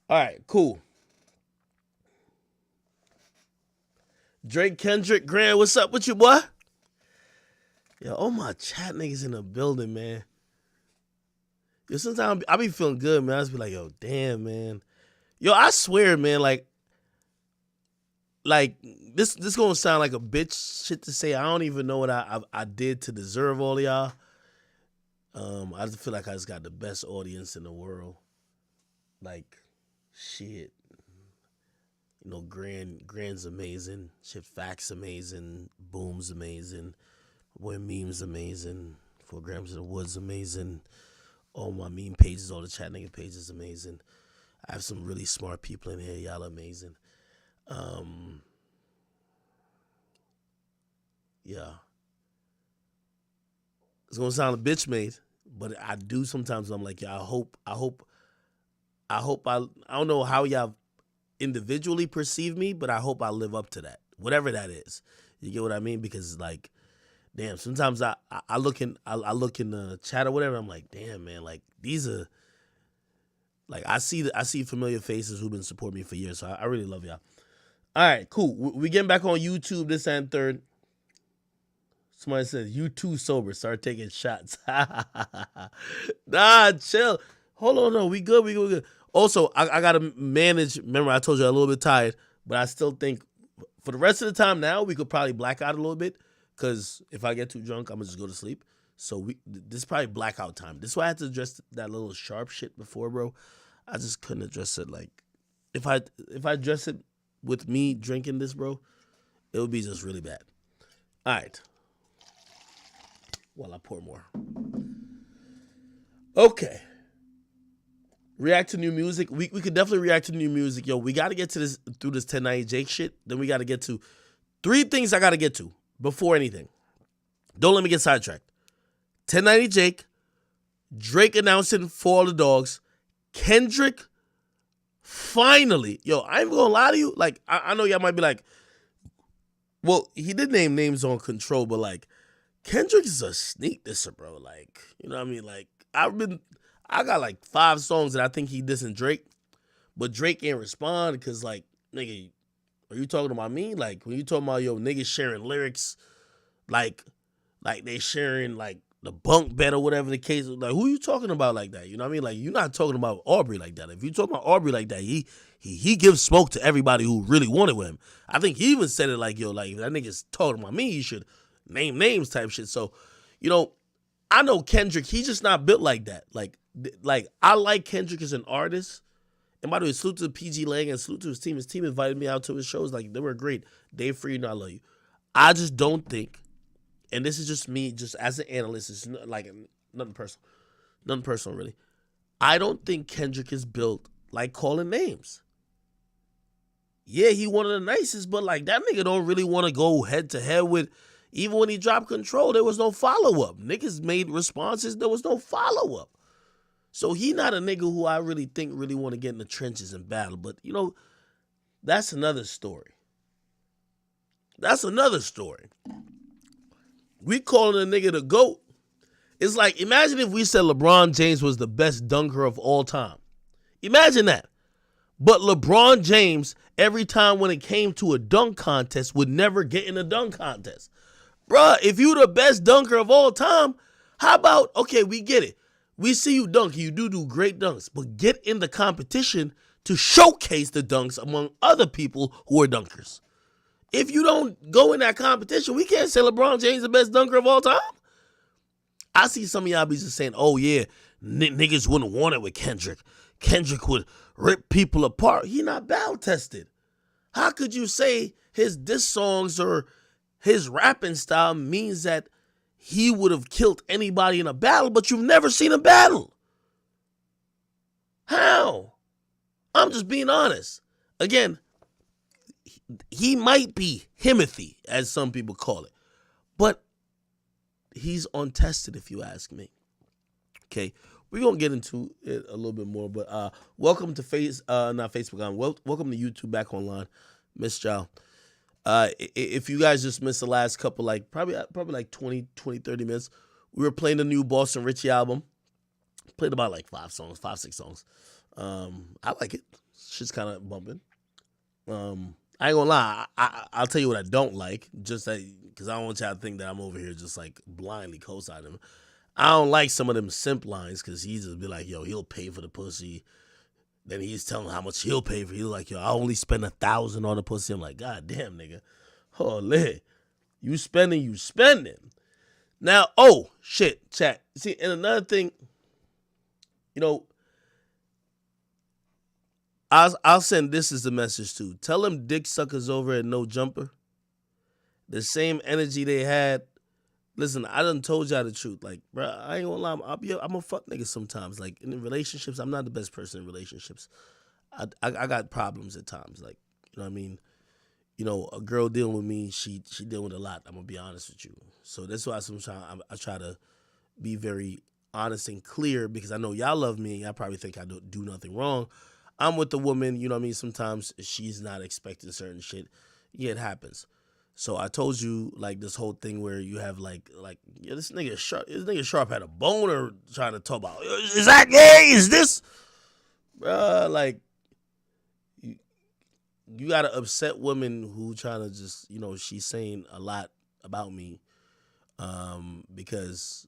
All right, cool. Drake, Kendrick, Grant, what's up with you, boy? Yo, all my chat niggas in the building, man. Yo, sometimes I be feeling good, man. I just be like, yo, damn, man. Yo, I swear, man, like this gonna sound like a bitch shit to say. I don't even know what I did to deserve all of y'all. I just feel like I just got the best audience in the world. Like, shit. You know, Grand's amazing. Shit, Facts amazing. Boom's amazing. Boy, Meme's amazing. 4 grams of the Woods amazing. All my meme pages, all the chat nigga pages amazing. I have some really smart people in here. Y'all amazing. Um, yeah. It's gonna sound a bitch made, but I do sometimes. I'm like, yeah, I don't know how y'all individually perceive me, but I hope I live up to that, whatever that is. You get what I mean? Because like, damn, sometimes I look in the chat or whatever. I'm like, damn, man, like these are like I see familiar faces who've been supporting me for years. So I really love y'all. All right, cool. We getting back on YouTube this and third. Somebody says you too sober. Start taking shots. Nah, chill. Hold on, no, we good. We good. Also, I gotta manage. Remember, I told you I'm a little bit tired, but I still think for the rest of the time now we could probably black out a little bit. Cause if I get too drunk, I'm gonna just go to sleep. So this is probably blackout time. This is why I had to address that little sharp shit before, bro. I just couldn't address it like if I address it with me drinking this, bro, it would be just really bad. All right. While I pour more. Okay. React to new music. We could definitely react to new music. Yo, we gotta get to this through this 1090 Jake shit. Then we gotta get to 3 things I gotta get to before anything. Don't let me get sidetracked. 1090 Jake, Drake announcing For All the Dogs, Kendrick finally. Yo, I ain't gonna lie to you. Like, I know y'all might be like, well, he did name names on Control, but like, Kendrick is a sneak disser, bro. Like, you know what I mean? Like, I got like 5 songs that I think he dissing Drake, but Drake ain't respond because, like, nigga, are you talking about me? Like, when you talking about, yo, niggas sharing lyrics, like they sharing, like, the bunk bed or whatever the case is, like, who you talking about like that? You know what I mean? Like, you're not talking about Aubrey like that. If you talking about Aubrey like that, he gives smoke to everybody who really wanted with him. I think he even said it like, yo, like, if that nigga's talking about me, you should name names type shit. So, you know, I know Kendrick, he's just not built like that. Like I like Kendrick as an artist. And by the way, salute to PG Lang and salute to his team. His team invited me out to his shows. Like, they were great. Dave Frieden, I love you. I just don't think, and this is just me, just as an analyst, it's not, like, nothing personal. Nothing personal, really. I don't think Kendrick is built like calling names. Yeah, he one of the nicest, but like that nigga don't really want to go head to head with. Even when he dropped Control, there was no follow-up. Niggas made responses, there was no follow-up. So he not a nigga who I really think really want to get in the trenches and battle. But, you know, that's another story. That's another story. We calling a nigga the GOAT. It's like, imagine if we said LeBron James was the best dunker of all time. Imagine that. But LeBron James, every time when it came to a dunk contest, would never get in a dunk contest. Bruh, if you the best dunker of all time, how about, okay, we get it. We see you dunk. You do great dunks. But get in the competition to showcase the dunks among other people who are dunkers. If you don't go in that competition, we can't say LeBron James the best dunker of all time. I see some of y'all be just saying, oh yeah, niggas wouldn't want it with Kendrick. Kendrick would rip people apart. He not battle tested. How could you say his diss songs or his rapping style means that he would have killed anybody in a battle, but you've never seen a battle? How? I'm just being honest. Again, he might be Himothy, as some people call it, but he's untested, if you ask me. Okay, we're gonna get into it a little bit more, but welcome to not Facebook on. Welcome to YouTube back online, Miss y'all. If you guys just missed the last couple, like probably like 20, 30 minutes, we were playing the new Boston Richie album. Played about like 5, 6 songs. I like it. Shit's kind of bumping. I ain't gonna lie. I'll tell you what I don't like, just that because I don't want y'all to think that I'm over here just like blindly co-signing him. I don't like some of them simp lines because he just be like, yo, he'll pay for the pussy. Then he's telling how much he'll pay for. He's like, yo, I only spend 1,000 on the pussy. I'm like, God damn, nigga. Holy, you spending, you spending. Now, oh shit, chat. See, and another thing, you know, I'll send this as the message too. Tell them dick suckers over at No Jumper. The same energy they had. Listen, I done told y'all the truth. Like, bro, I ain't gonna lie. I'm a fuck nigga sometimes. Like, in relationships, I'm not the best person in relationships. I got problems at times. Like, you know what I mean? You know, a girl dealing with me, she dealing with a lot. I'm gonna be honest with you. So that's why sometimes I try to be very honest and clear because I know y'all love me and y'all probably think I don't do nothing wrong. I'm with the woman, you know what I mean? Sometimes she's not expecting certain shit. Yeah, it happens. So I told you like this whole thing where you have like yeah, this nigga Sharp had a boner trying to talk about, is that gay? Is this, bruh? Like you got an upset woman who trying to just, you know, she's saying a lot about me because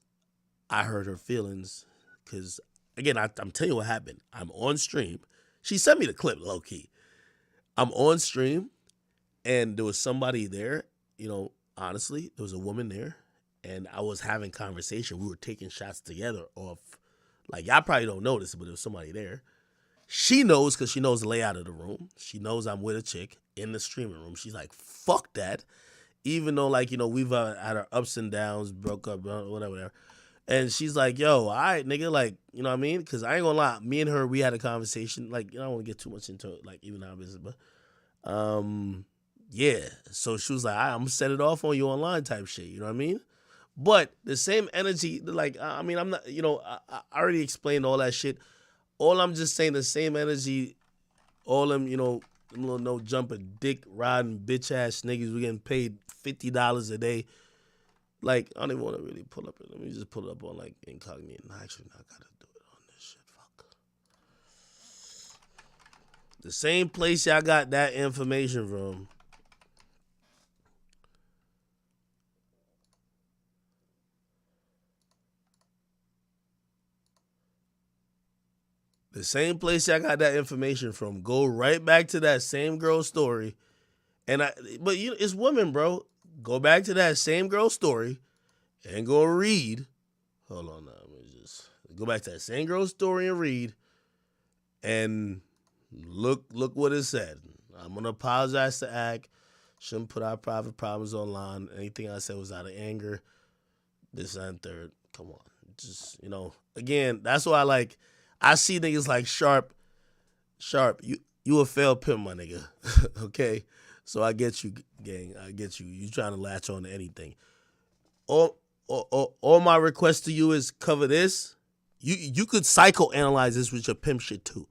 I hurt her feelings. Because again, I'm telling you what happened. I'm on stream. She sent me the clip, low key. I'm on stream. And there was somebody there, you know, honestly, there was a woman there, and I was having conversation. We were taking shots together off, like, y'all probably don't know this, but there was somebody there. She knows because she knows the layout of the room. She knows I'm with a chick in the streaming room. She's like, fuck that. Even though, like, you know, we've had our ups and downs, broke up, whatever. And she's like, yo, all right, nigga, like, you know what I mean? Because I ain't gonna lie, me and her, we had a conversation. Like, you know, I don't want to get too much into it, like, even our business, but, yeah, so she was like, I'm gonna set it off on you online type shit, you know what I mean? But the same energy, like, I mean, I'm not, you know, I already explained all that shit. All I'm just saying, the same energy, all them, you know, them little no jumper, dick riding, bitch ass niggas, we getting paid $50 a day. Like, I don't even want to really pull up it. Let me just pull it up on, like, incognito. Actually, I gotta do it on this shit, fuck. The same place y'all got that information from. The same place I got that information from. Go right back to that same girl's story. But you know, it's women, bro. Go back to that same girl's story and go read. Hold on now. Let me just go back to that same girl's story and read. And look what it said. I'm gonna apologize to Ack. Shouldn't put our private problems online. Anything I said was out of anger. This and third. Come on. Just, you know, again, that's why I see niggas like Sharp, you a failed pimp, my nigga. Okay? So I get you, gang. I get you. You trying to latch on to anything. All my request to you is cover this. You could psychoanalyze this with your pimp shit too.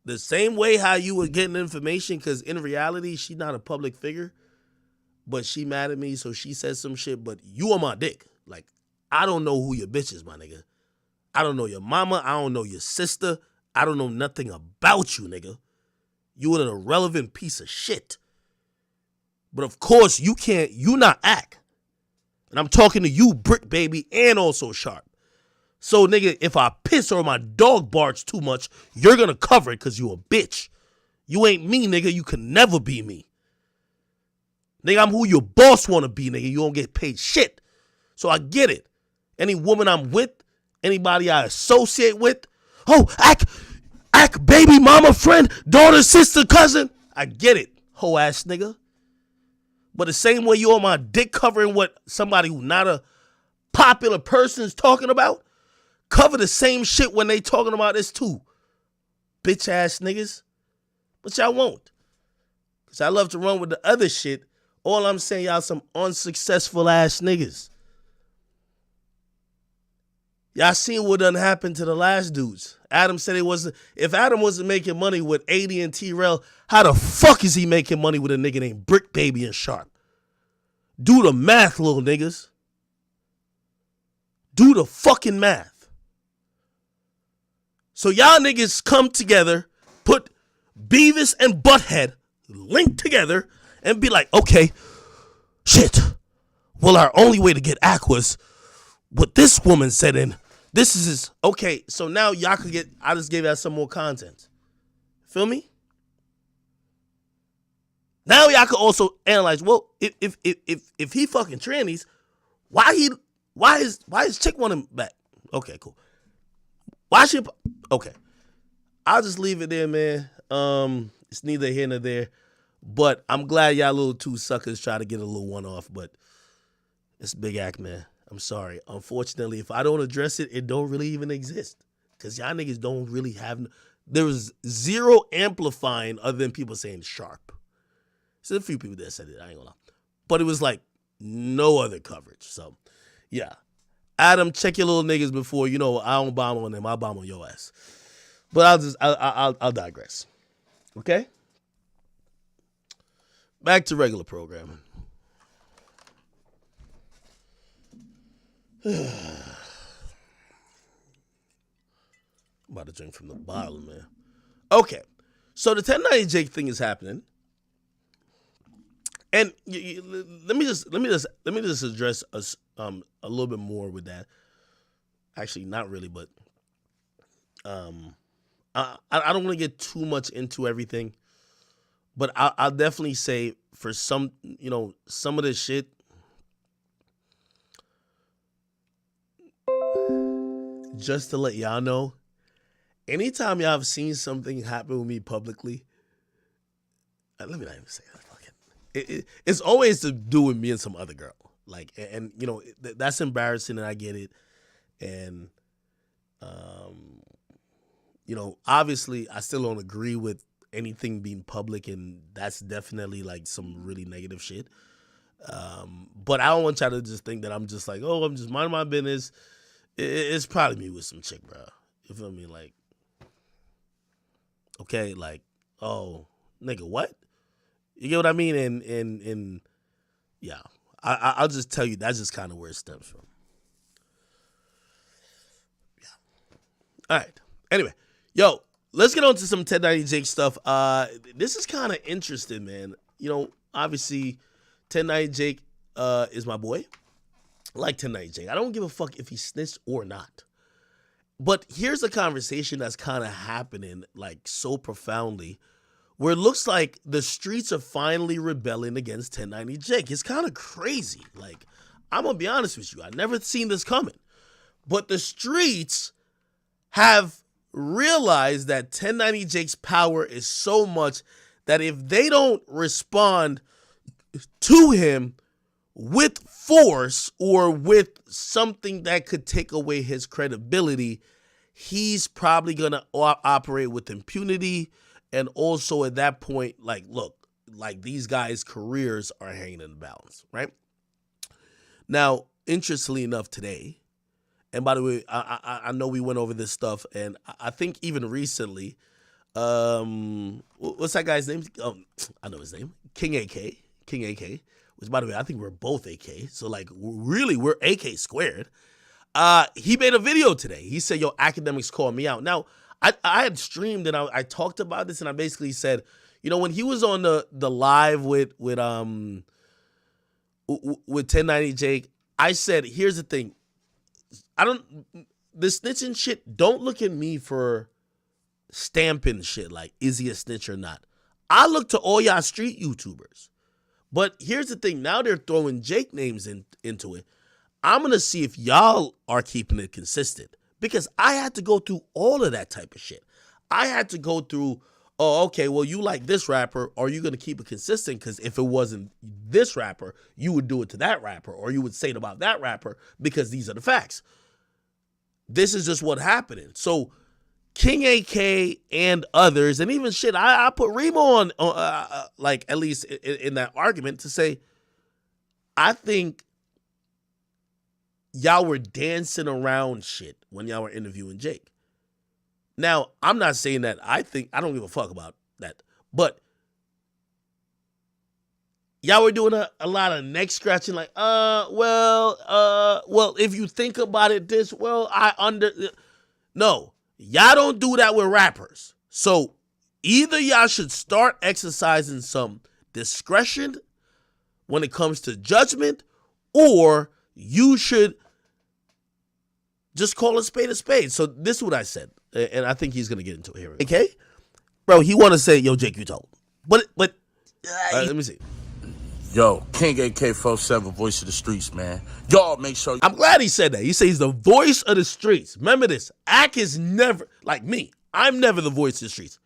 The same way how you were getting information, because in reality, she's not a public figure, but she mad at me, so she says some shit, but you on my dick. Like, I don't know who your bitch is, my nigga. I don't know your mama. I don't know your sister. I don't know nothing about you, nigga. You an irrelevant piece of shit. But of course, you not Ack. And I'm talking to you, Brick Baby, and also Sharp. So, nigga, if I piss or my dog barks too much, you're gonna cover it because you a bitch. You ain't me, nigga. You can never be me. Nigga, I'm who your boss wanna be, nigga. You don't get paid shit. So I get it. Any woman I'm with, anybody I associate with, oh, Ack, baby, mama, friend, daughter, sister, cousin. I get it, hoe ass nigga. But the same way you on my dick covering what somebody who not a popular person is talking about, cover the same shit when they talking about this too. Bitch ass niggas. But y'all won't. Because I love to run with the other shit. All I'm saying, y'all some unsuccessful ass niggas. Y'all seen what done happened to the last dudes. Adam said if Adam wasn't making money with 80 and T-Rail, how the fuck is he making money with a nigga named Brick Baby and Sharp? Do the math, little niggas. Do the fucking math. So y'all niggas come together put Beavis and Butthead linked together and be like, okay, shit. Well, our only way to get Ack was what this woman said, and this is okay. So now y'all could get. I just gave y'all some more content. Feel me? Now y'all could also analyze. Well, if he fucking trannies, why is chick want him back? Okay, cool. Why should okay? I'll just leave it there, man. It's neither here nor there. But I'm glad y'all little two suckers try to get a little one off. But it's Big Act, man. I'm sorry. Unfortunately, if I don't address it, it don't really even exist. Because y'all niggas don't really have... There was zero amplifying other than people saying sharp. There's a few people that said it. I ain't gonna lie. But it was like no other coverage. So, yeah. Adam, check your little niggas before, I don't bomb on them. I'll bomb on your ass. But I'll digress. Okay? Back to regular programming. I'm about to drink from the bottle, man. Okay, so the 1090 Jake thing is happening, and let me just address us a little bit more with that. Actually, not really, but I don't want to get too much into everything, but I'll definitely say for some of this shit. Just to let y'all know, anytime y'all have seen something happen with me publicly, let me not even say that. Fucking, it's always to do with me and some other girl. Like, and that's embarrassing, and I get it. And, obviously, I still don't agree with anything being public, and that's definitely like some really negative shit. But I don't want y'all to just think that I'm just like, oh, I'm just minding my business. It's probably me with some chick, bro. You feel me? Like, okay, like, oh, nigga, what? You get what I mean? And yeah, I'll just tell you that's just kind of where it stems from. Yeah. All right. Anyway, yo, let's get on to some 1090 Jake stuff. This is kind of interesting, man. Obviously, 1090 Jake is my boy. Like 1090 Jake. I don't give a fuck if he snitched or not. But here's a conversation that's kind of happening like so profoundly where it looks like the streets are finally rebelling against 1090 Jake. It's kind of crazy. Like, I'm going to be honest with you. I never seen this coming. But the streets have realized that 1090 Jake's power is so much that if they don't respond to him with force or with something that could take away his credibility, he's probably going to operate with impunity. And also at that point, like, look, like these guys' careers are hanging in the balance, right? Now, interestingly enough today, and by the way, I know we went over this stuff, and I think even recently, what's that guy's name? I know his name. King AK. Which, by the way, I think we're both AK. So, like, really, we're AK squared. He made a video today. He said, yo, academics called me out. Now, I had streamed and I talked about this, and I basically said, when he was on the live with 1090 Jake, I said, here's the thing. The snitching shit, don't look at me for stamping shit like, is he a snitch or not? I look to all y'all street YouTubers. But here's the thing. Now they're throwing Jake names into it. I'm going to see if y'all are keeping it consistent. Because I had to go through all of that type of shit. I had to go through, oh, okay, well, you like this rapper. Are you going to keep it consistent? Because if it wasn't this rapper, you would do it to that rapper. Or you would say it about that rapper because these are the facts. This is just what happening. So King AK and others, and even shit, I put Remo on, like, at least in that argument to say, I think y'all were dancing around shit when y'all were interviewing Jake. Now, I'm not saying that I don't give a fuck about that, but y'all were doing a lot of neck scratching, like, well, if you think about it no. Y'all don't do that with rappers. So Either y'all should start exercising some discretion when it comes to judgment, or you should just call a spade a spade. So this is what I said, and I think he's going to get into it here. Okay? Bro, he want to say, yo, Jake, you told. But let me see. Yo, King AK-47, voice of the streets, man. Y'all make sure. I'm glad he said that. He says he's the voice of the streets. Remember this. Ak is never, like me, I'm never the voice of the streets.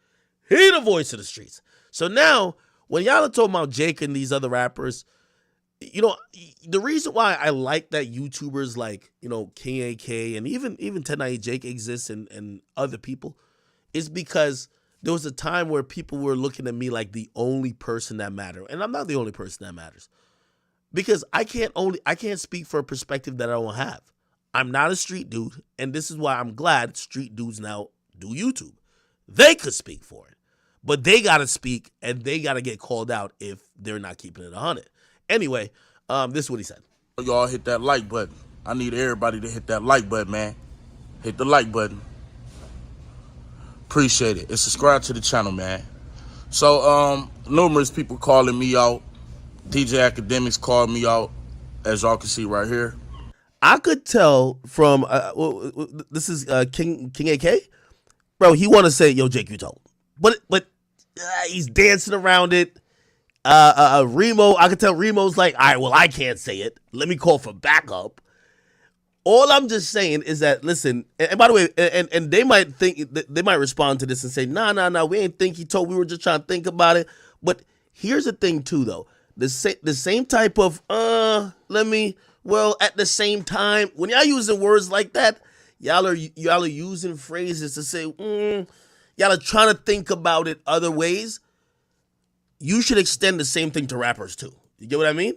He the voice of the streets. So now, when y'all are talking about Jake and these other rappers, you know, the reason why I like that YouTubers like, you know, King AK and even 10 Jake exists and other people is because there was a time where people were looking at me like the only person that mattered. And I'm not the only person that matters. Because I can't speak for a perspective that I don't have. I'm not a street dude, and this is why I'm glad street dudes now do YouTube. They could speak for it. But they gotta speak and they gotta get called out if they're not keeping it 100. Anyway, this is what he said. Y'all hit that like button. I need everybody to hit that like button, man. Hit the like button. Appreciate it. And subscribe to the channel, man. So, numerous people calling me out. DJ Academics called me out, as y'all can see right here. I could tell from, this is King AK. Bro, he want to say, yo, Jake, you told. But he's dancing around it. Remo, I could tell Remo's like, all right, well, I can't say it. Let me call for backup. All I'm just saying is that, listen, and by the way, and they might think, they might respond to this and say, nah, we ain't think he told, we were just trying to think about it. But here's the thing too, though. The same type of, at the same time, when y'all using words like that, y'all are using phrases to say, y'all are trying to think about it other ways. You should extend the same thing to rappers too. You get what I mean?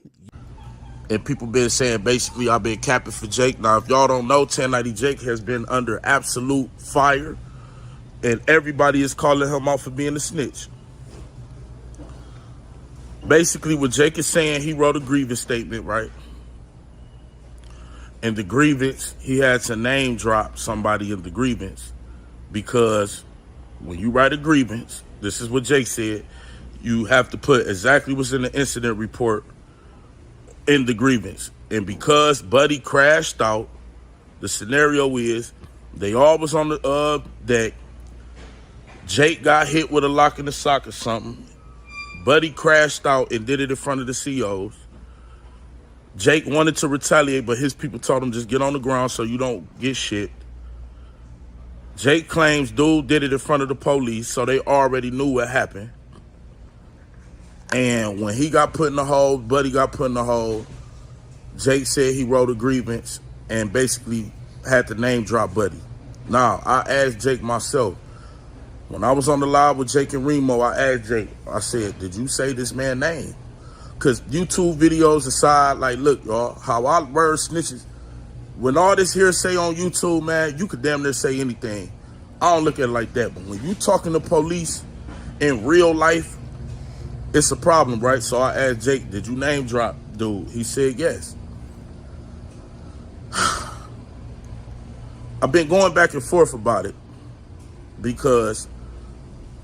And people been saying, basically, I've been capping for Jake. Now, if y'all don't know, 1090 Jake has been under absolute fire. And everybody is calling him out for being a snitch. Basically, what Jake is saying, he wrote a grievance statement, right? And the grievance, he had to name drop somebody in the grievance. Because when you write a grievance, this is what Jake said, you have to put exactly what's in the incident report in the grievance. And because Buddy crashed out, the scenario is they all was on the deck. Jake got hit with a lock in the sock or something. Buddy crashed out and did it in front of the COs. Jake wanted to retaliate, but his people told him just get on the ground so you don't get shit. Jake claims dude did it in front of the police, so they already knew what happened. And when he got put in the hole, Buddy got put in the hole, Jake said he wrote a grievance and basically had to name drop Buddy. Now, I asked Jake myself, when I was on the live with Jake and Remo, I asked Jake, I said, did you say this man's name? Because YouTube videos aside, like, look, y'all, how I word snitches, when all this hearsay on YouTube, man, you could damn near say anything. I don't look at it like that. But when you talking to police in real life, it's a problem, right? So I asked Jake, did you name drop dude? He said yes. I've been going back and forth about it because,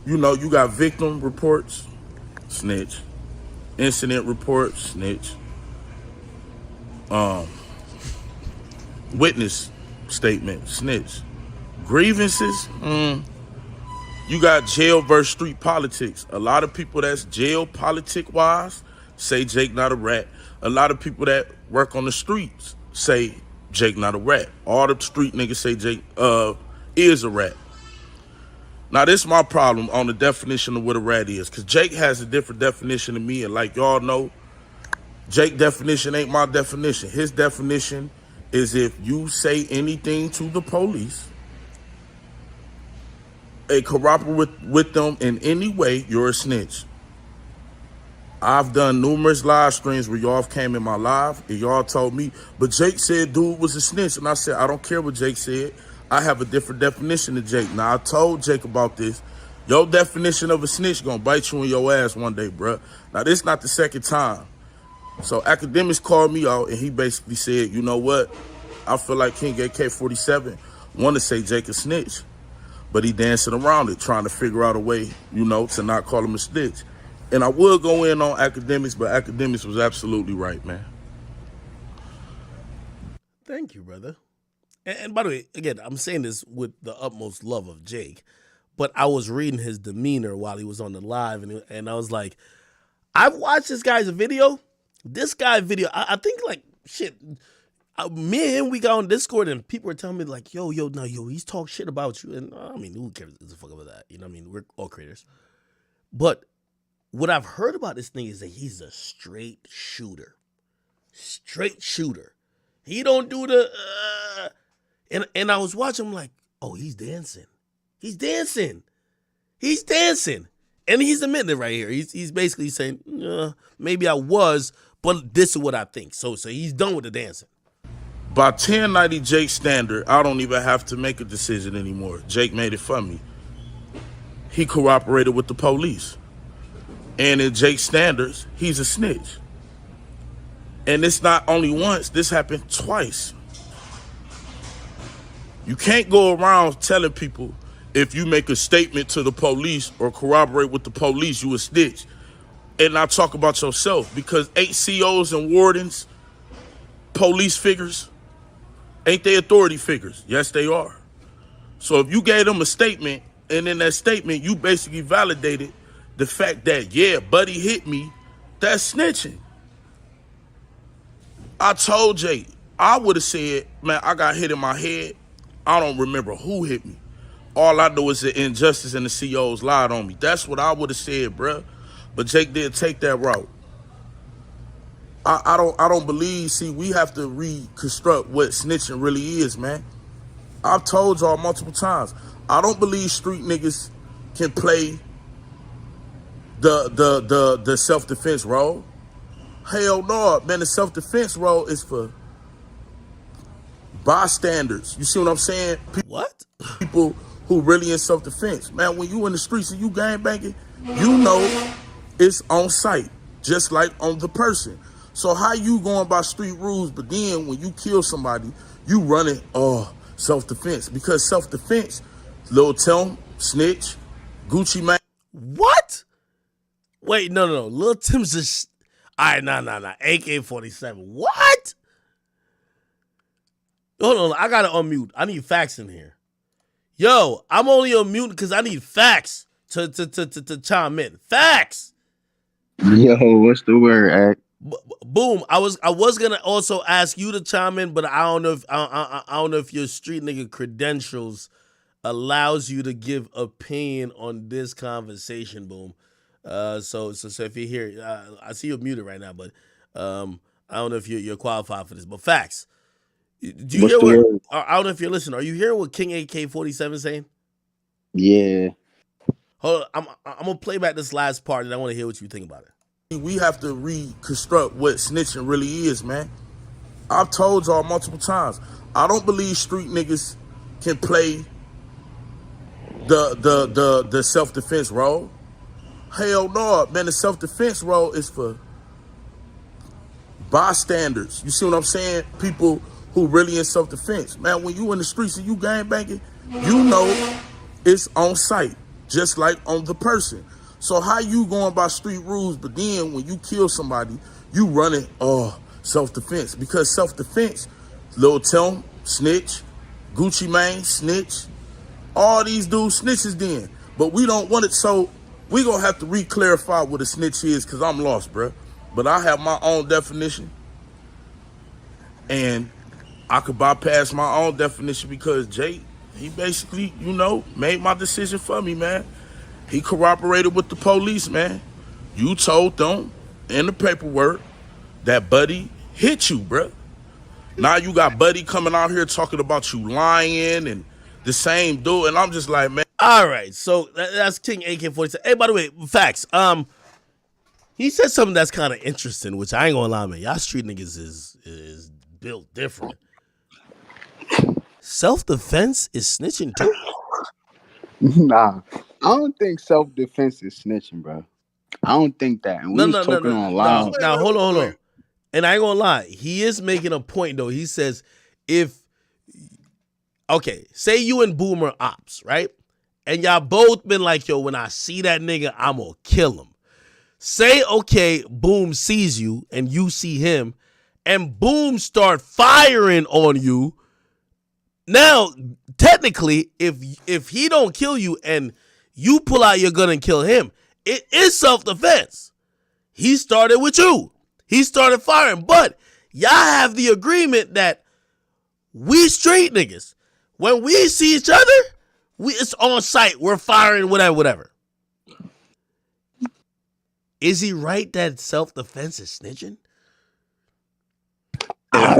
you know, you got victim reports, snitch. Incident reports, snitch. Witness statement, snitch. Grievances, you got jail versus street politics. A lot of people that's jail politic-wise say Jake not a rat. A lot of people that work on the streets say Jake not a rat. All the street niggas say Jake is a rat. Now, this is my problem on the definition of what a rat is, because Jake has a different definition than me, and like y'all know, Jake's definition ain't my definition. His definition is if you say anything to the police, cooperate with them in any way, you're a snitch. I've done numerous live streams where y'all came in my live and y'all told me, but Jake said dude was a snitch. And I said, I don't care what Jake said. I have a different definition of Jake. Now, I told Jake about this. Your definition of a snitch gonna bite you in your ass one day, bruh. Now, this not the second time. So Academics called me out and he basically said, you know what? I feel like King AK-47 want to say Jake a snitch. but he dancing around it, trying to figure out a way, to not call him a snitch. And I would go in on academics, but academics was absolutely right, man. Thank you, brother. And by the way, again, I'm saying this with the utmost love of Jake, but I was reading his demeanor while he was on the live, and I was like, I've watched this guy's video. This guy video, I think like shit. Me and him, we got on Discord, and people were telling me like, yo, he's talk shit about you, and I mean, who cares a fuck about that? You know what I mean? We're all creators, but what I've heard about this thing is that he's a straight shooter. Straight shooter. He don't do the and I was watching him like, oh, he's dancing. He's dancing. He's dancing. And he's admitting it right here. He's basically saying, maybe I was, but this is what I think. So he's done with the dancing. By 1090 Jake standard, I don't even have to make a decision anymore. Jake made it for me. He cooperated with the police. And in Jake's standards, he's a snitch. And it's not only once, this happened twice. You can't go around telling people if you make a statement to the police or corroborate with the police, you a snitch, and not talk about yourself, because HCOs and wardens, police figures, ain't they authority figures? Yes, they are. So if you gave them a statement, and in that statement, you basically validated the fact that, yeah, buddy hit me, that's snitching. I told Jay, I would have said, man, I got hit in my head. I don't remember who hit me. All I know is the injustice and the COs lied on me. That's what I would have said, bruh. But Jake didn't take that route. I don't believe, see, we have to reconstruct what snitching really is, man. I've told y'all multiple times, I don't believe street niggas can play the self-defense role. Hell no, man, the self-defense role is for bystanders. You see what I'm saying? What? People who really in self-defense. Man, when you in the streets and you gangbanging, you know it's on site, just like on the person. So how you going by street rules, but then when you kill somebody, you running self-defense? Because self-defense, Lil Tim, Snitch, Gucci Mane. What? Wait, no. Lil Tim's just... All right, nah. AK-47. What? Hold on, I gotta unmute. I need facts in here. Yo, I'm only on mute because I need facts to chime in. Facts. Yo, what's the word, Act? Boom. I was gonna also ask you to chime in, but I don't know if I don't know if your street nigga credentials allows you to give opinion on this conversation. Boom. So if you're here, I see you're muted right now, but I don't know if you're qualified for this. But facts. Do you hear what? I don't know if you're listening. Are you hearing what King AK-47 saying? Yeah. Hold on, I'm gonna play back this last part, and I want to hear what you think about it. We have to reconstruct what snitching really is, man. I've told y'all multiple times, I don't believe street niggas can play the self-defense role. Hell no, man, the self-defense role is for bystanders. You see what I'm saying? People who really in self-defense. Man, when you in the streets and you gangbanging, you know it's on site, just like on the person. So how you going by street rules, but then when you kill somebody, you running self-defense? Because self-defense, Lil Tim, Snitch, Gucci Mane, Snitch, all these dudes snitches then. But we don't want it, so we gonna have to re-clarify what a snitch is, because I'm lost, bruh. But I have my own definition, and I could bypass my own definition because Jay, he basically, made my decision for me, man. He cooperated with the police, man. You told them in the paperwork that Buddy hit you, bruh. Now you got Buddy coming out here talking about you lying and the same dude, and I'm just like, man. All right, so that's King AK-47. Hey, by the way, facts. He said something that's kind of interesting, which I ain't gonna lie, man. Y'all street niggas is built different. Self-defense is snitching too? Nah, I don't think self-defense is snitching, bro. I don't think that. And we was talking on live. Now, hold on. And I ain't gonna lie, he is making a point though. He says, say you and Boomer ops, right? and y'all both been like, yo, when I see that nigga, I'm gonna kill him. Say, okay, Boom sees you and you see him, and Boom start firing on you. Now, technically, if he don't kill you and you pull out your gun and kill him, it is self-defense. He started with you. He started firing, but y'all have the agreement that we street niggas, when we see each other, it's on sight. We're firing, whatever. Is he right that self-defense is snitching? I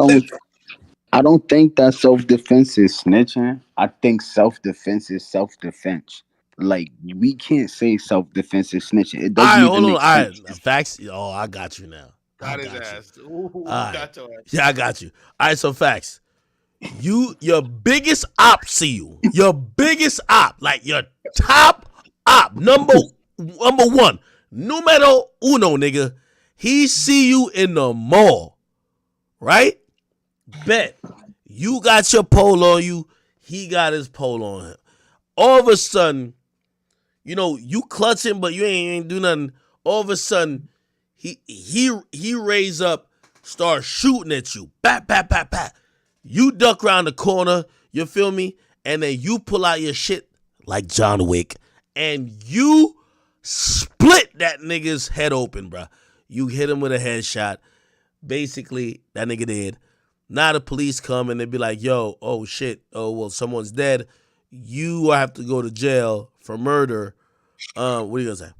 don't think that self-defense is snitching. I think self-defense is self-defense. Like, we can't say self-defense is snitching. It doesn't even make sense. Facts. Oh, I got you now. Got his ass. Ooh, right. Got your ass. Yeah, I got you. All right, so facts. Your biggest op see you. Your biggest op, like your top op, number one, numero uno, nigga. He see you in the mall, right? Bet. You got your pole on you. He got his pole on him. All of a sudden, you know, you clutching, but you ain't do nothing. All of a sudden, he raise up, start shooting at you. Bat, bat, bat, bat. You duck around the corner, you feel me? And then you pull out your shit like John Wick, and you split that nigga's head open, bruh. You hit him with a headshot. Basically, that nigga dead. Now the police come and they be like, yo, oh shit, oh well, someone's dead. You have to go to jail for murder. What are you gonna say?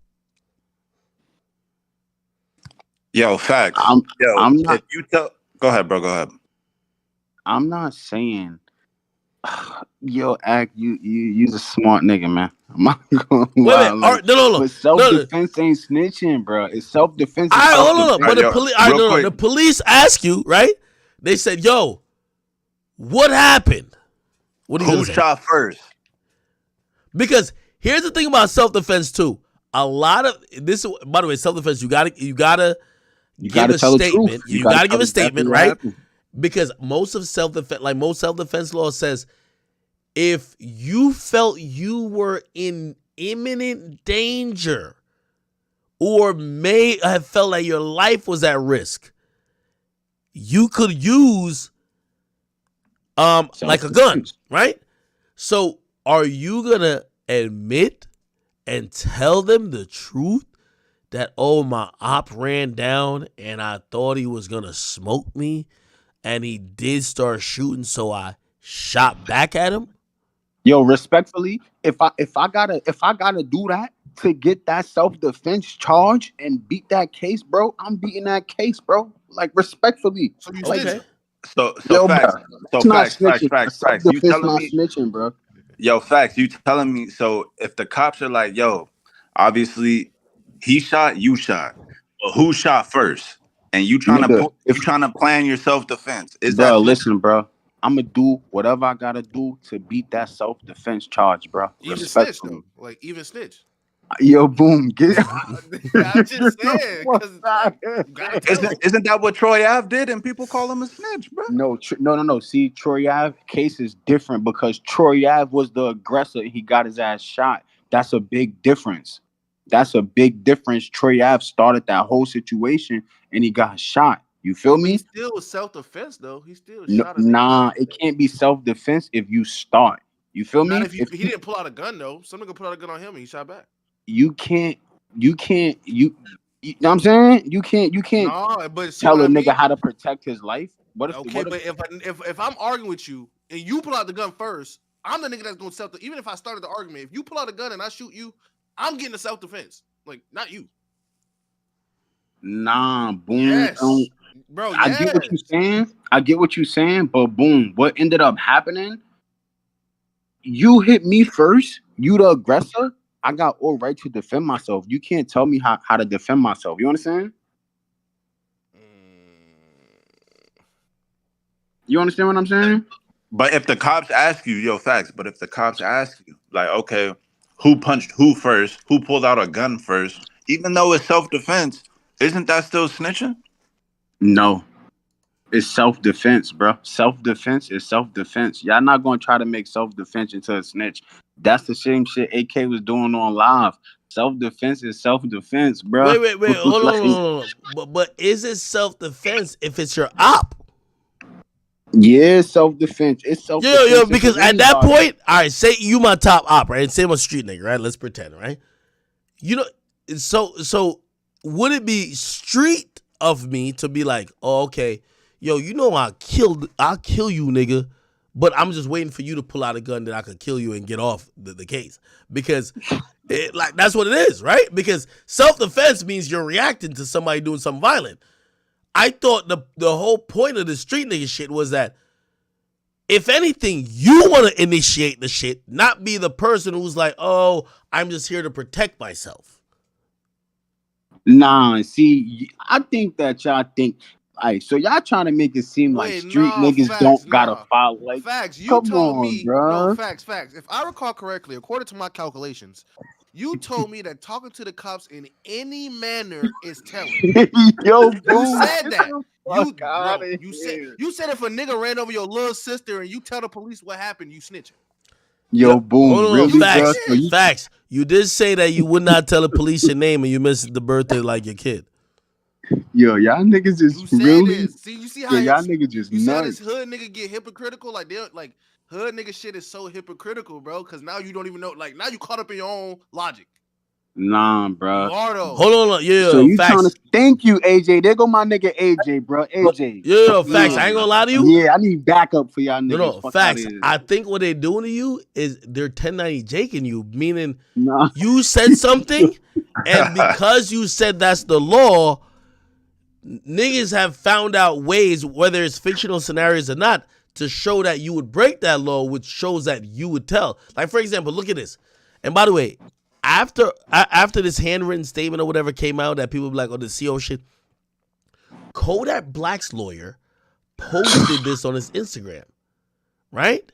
Yo, facts. I'm not. If you tell, go ahead, bro. Go ahead. I'm not saying, yo, Act, you's a smart nigga, man. I'm not going to lie. No. But self-defense ain't snitching, bro. It's self-defense. All right, hold on. But the police ask you, right? They said, yo, what happened? What Who shot first? Because here's the thing about self-defense, too. A lot of this, by the way, self-defense, you gotta give a statement. You gotta give a statement, right? Because most self-defense law says if you felt you were in imminent danger or may have felt like your life was at risk, you could use like a gun, right? So are you gonna admit and tell them the truth that, oh, my op ran down and I thought he was gonna smoke me? And he did start shooting, so I shot back at him. Yo, respectfully, if I gotta do that to get that self-defense charge and beat that case, bro, I'm beating that case, bro. Like, respectfully. So you okay. So yo, facts. Bro, so facts. You telling not me snitching, bro. Yo, facts. You telling me, so if the cops are like, yo, obviously he shot, you shot. But who shot first? And you trying to plan your self-defense. Listen, bro. I'm gonna do whatever I gotta do to beat that self-defense charge, bro. Even snitch though. Like even snitch. Yo, Boom, get I'm just saying. Isn't that what Troy Ave did and people call him a snitch, bro? No. See, Troy Ave case is different because Troy Ave was the aggressor and he got his ass shot. That's a big difference. Troy Ave started that whole situation and he got shot. You feel me? He still was self-defense though. He still shot. Nah, it can't be self-defense if you start. You feel me? If he didn't pull out a gun though. Someone could pull out a gun on him and he shot back. You know what I'm saying? You can't but tell a nigga how to protect his life. But if I'm arguing with you and you pull out the gun first, I'm the nigga that's gonna even if I started the argument, if you pull out a gun and I shoot you, I'm getting a self-defense. Like, not you. Nah, Boom. Yes. Bro, I get what you're saying, but Boom, what ended up happening, you hit me first, you the aggressor, I got all right to defend myself. You can't tell me how to defend myself. You understand? You understand what I'm saying? But if the cops ask you, yo, facts, but if the cops ask you, like, okay, who punched who first, who pulled out a gun first, even though it's self-defense, isn't that still snitching? No. It's self-defense, bro. Self-defense is self-defense. Y'all not gonna try to make self-defense into a snitch. That's the same shit AK was doing on live. Self-defense is self-defense, bro. Wait. Hold on, hold on. But is it self-defense if it's your op? Yeah, self-defense. It's self-defense. Yo, because at that point, all right, say you my top op, right? Say I'm a street nigga, right? Let's pretend, right? You know, so would it be street of me to be like, oh, okay, yo, you know I'll kill you, nigga, but I'm just waiting for you to pull out a gun that I could kill you and get off the case. Because like that's what it is, right? Because self-defense means you're reacting to somebody doing something violent. I thought the whole point of the street nigga shit was that if anything, you want to initiate the shit, not be the person who's like, oh, I'm just here to protect myself. Nah, see, I think that y'all think, so y'all trying to make it seem like street niggas don't gotta follow. Like, facts. You come told on, me, bro. no, facts. If I recall correctly, according to my calculations, you told me that talking to the cops in any manner is telling. Yo, you said that. You said if a nigga ran over your little sister and you tell the police what happened, you snitching. Yo, boom. Hold on, really, facts. bro? Facts. You did say that you would not tell the police your name and you missed the birthday like your kid. Yo, y'all niggas is really. See, you see how y'all niggas just you nuts. See how this hood nigga get hypocritical? Like they like hood nigga shit is so hypocritical, bro. Because now you don't even know. Like now you caught up in your own logic. Nah, bro. You are though. Hold on, yeah. So you facts. trying to thank you, AJ? There go my nigga AJ, bro. AJ. Yeah, facts. I ain't gonna lie to you. Yeah, I need backup for y'all niggas. No, facts. I think what they're doing to you is they're 1090 Jaking you, meaning you said something, and because you said that's the law, niggas have found out ways, whether it's fictional scenarios or not, to show that you would break that law, which shows that you would tell. Like, for example, look at this. And by the way, after this handwritten statement or whatever came out that people were like, oh, the CO shit, Kodak Black's lawyer posted this on his Instagram, right?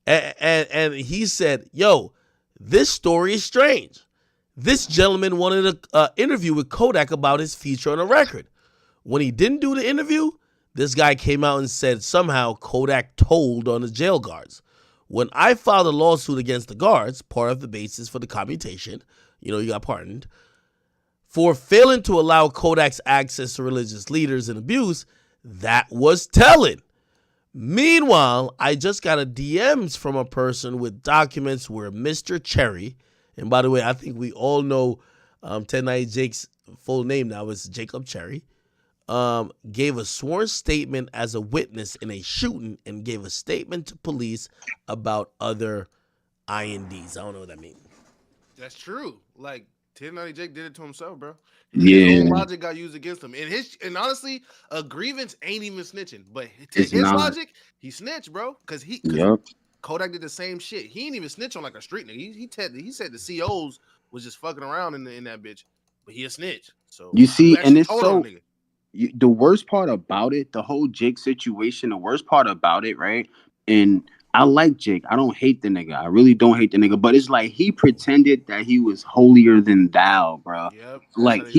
And he said, yo, this story is strange. This gentleman wanted an interview with Kodak about his feature on a record. When he didn't do the interview, this guy came out and said somehow Kodak told on the jail guards. When I filed a lawsuit against the guards, part of the basis for the commutation, you got pardoned, for failing to allow Kodak's access to religious leaders and abuse, that was telling. Meanwhile, I just got a DMs from a person with documents where Mr. Cherry, and by the way, I think we all know 1090 Jake's full name now is Jacob Cherry, gave a sworn statement as a witness in a shooting and gave a statement to police about other INDs. I don't know what that means. That's true. Like 1090 Jake did it to himself, bro. His own logic got used against him. And honestly, a grievance ain't even snitching. But to his logic, he snitched, bro. Because Kodak did the same shit. He ain't even snitch on like a street nigga. He said the COs was just fucking around in that bitch. But he a snitch. So you see, and it's so the worst part about it, the whole Jake situation, the worst part about it, right? And I like Jake. I don't hate the nigga. I really don't hate the nigga. But it's like he pretended that he was holier than thou, bro. Yep. Like like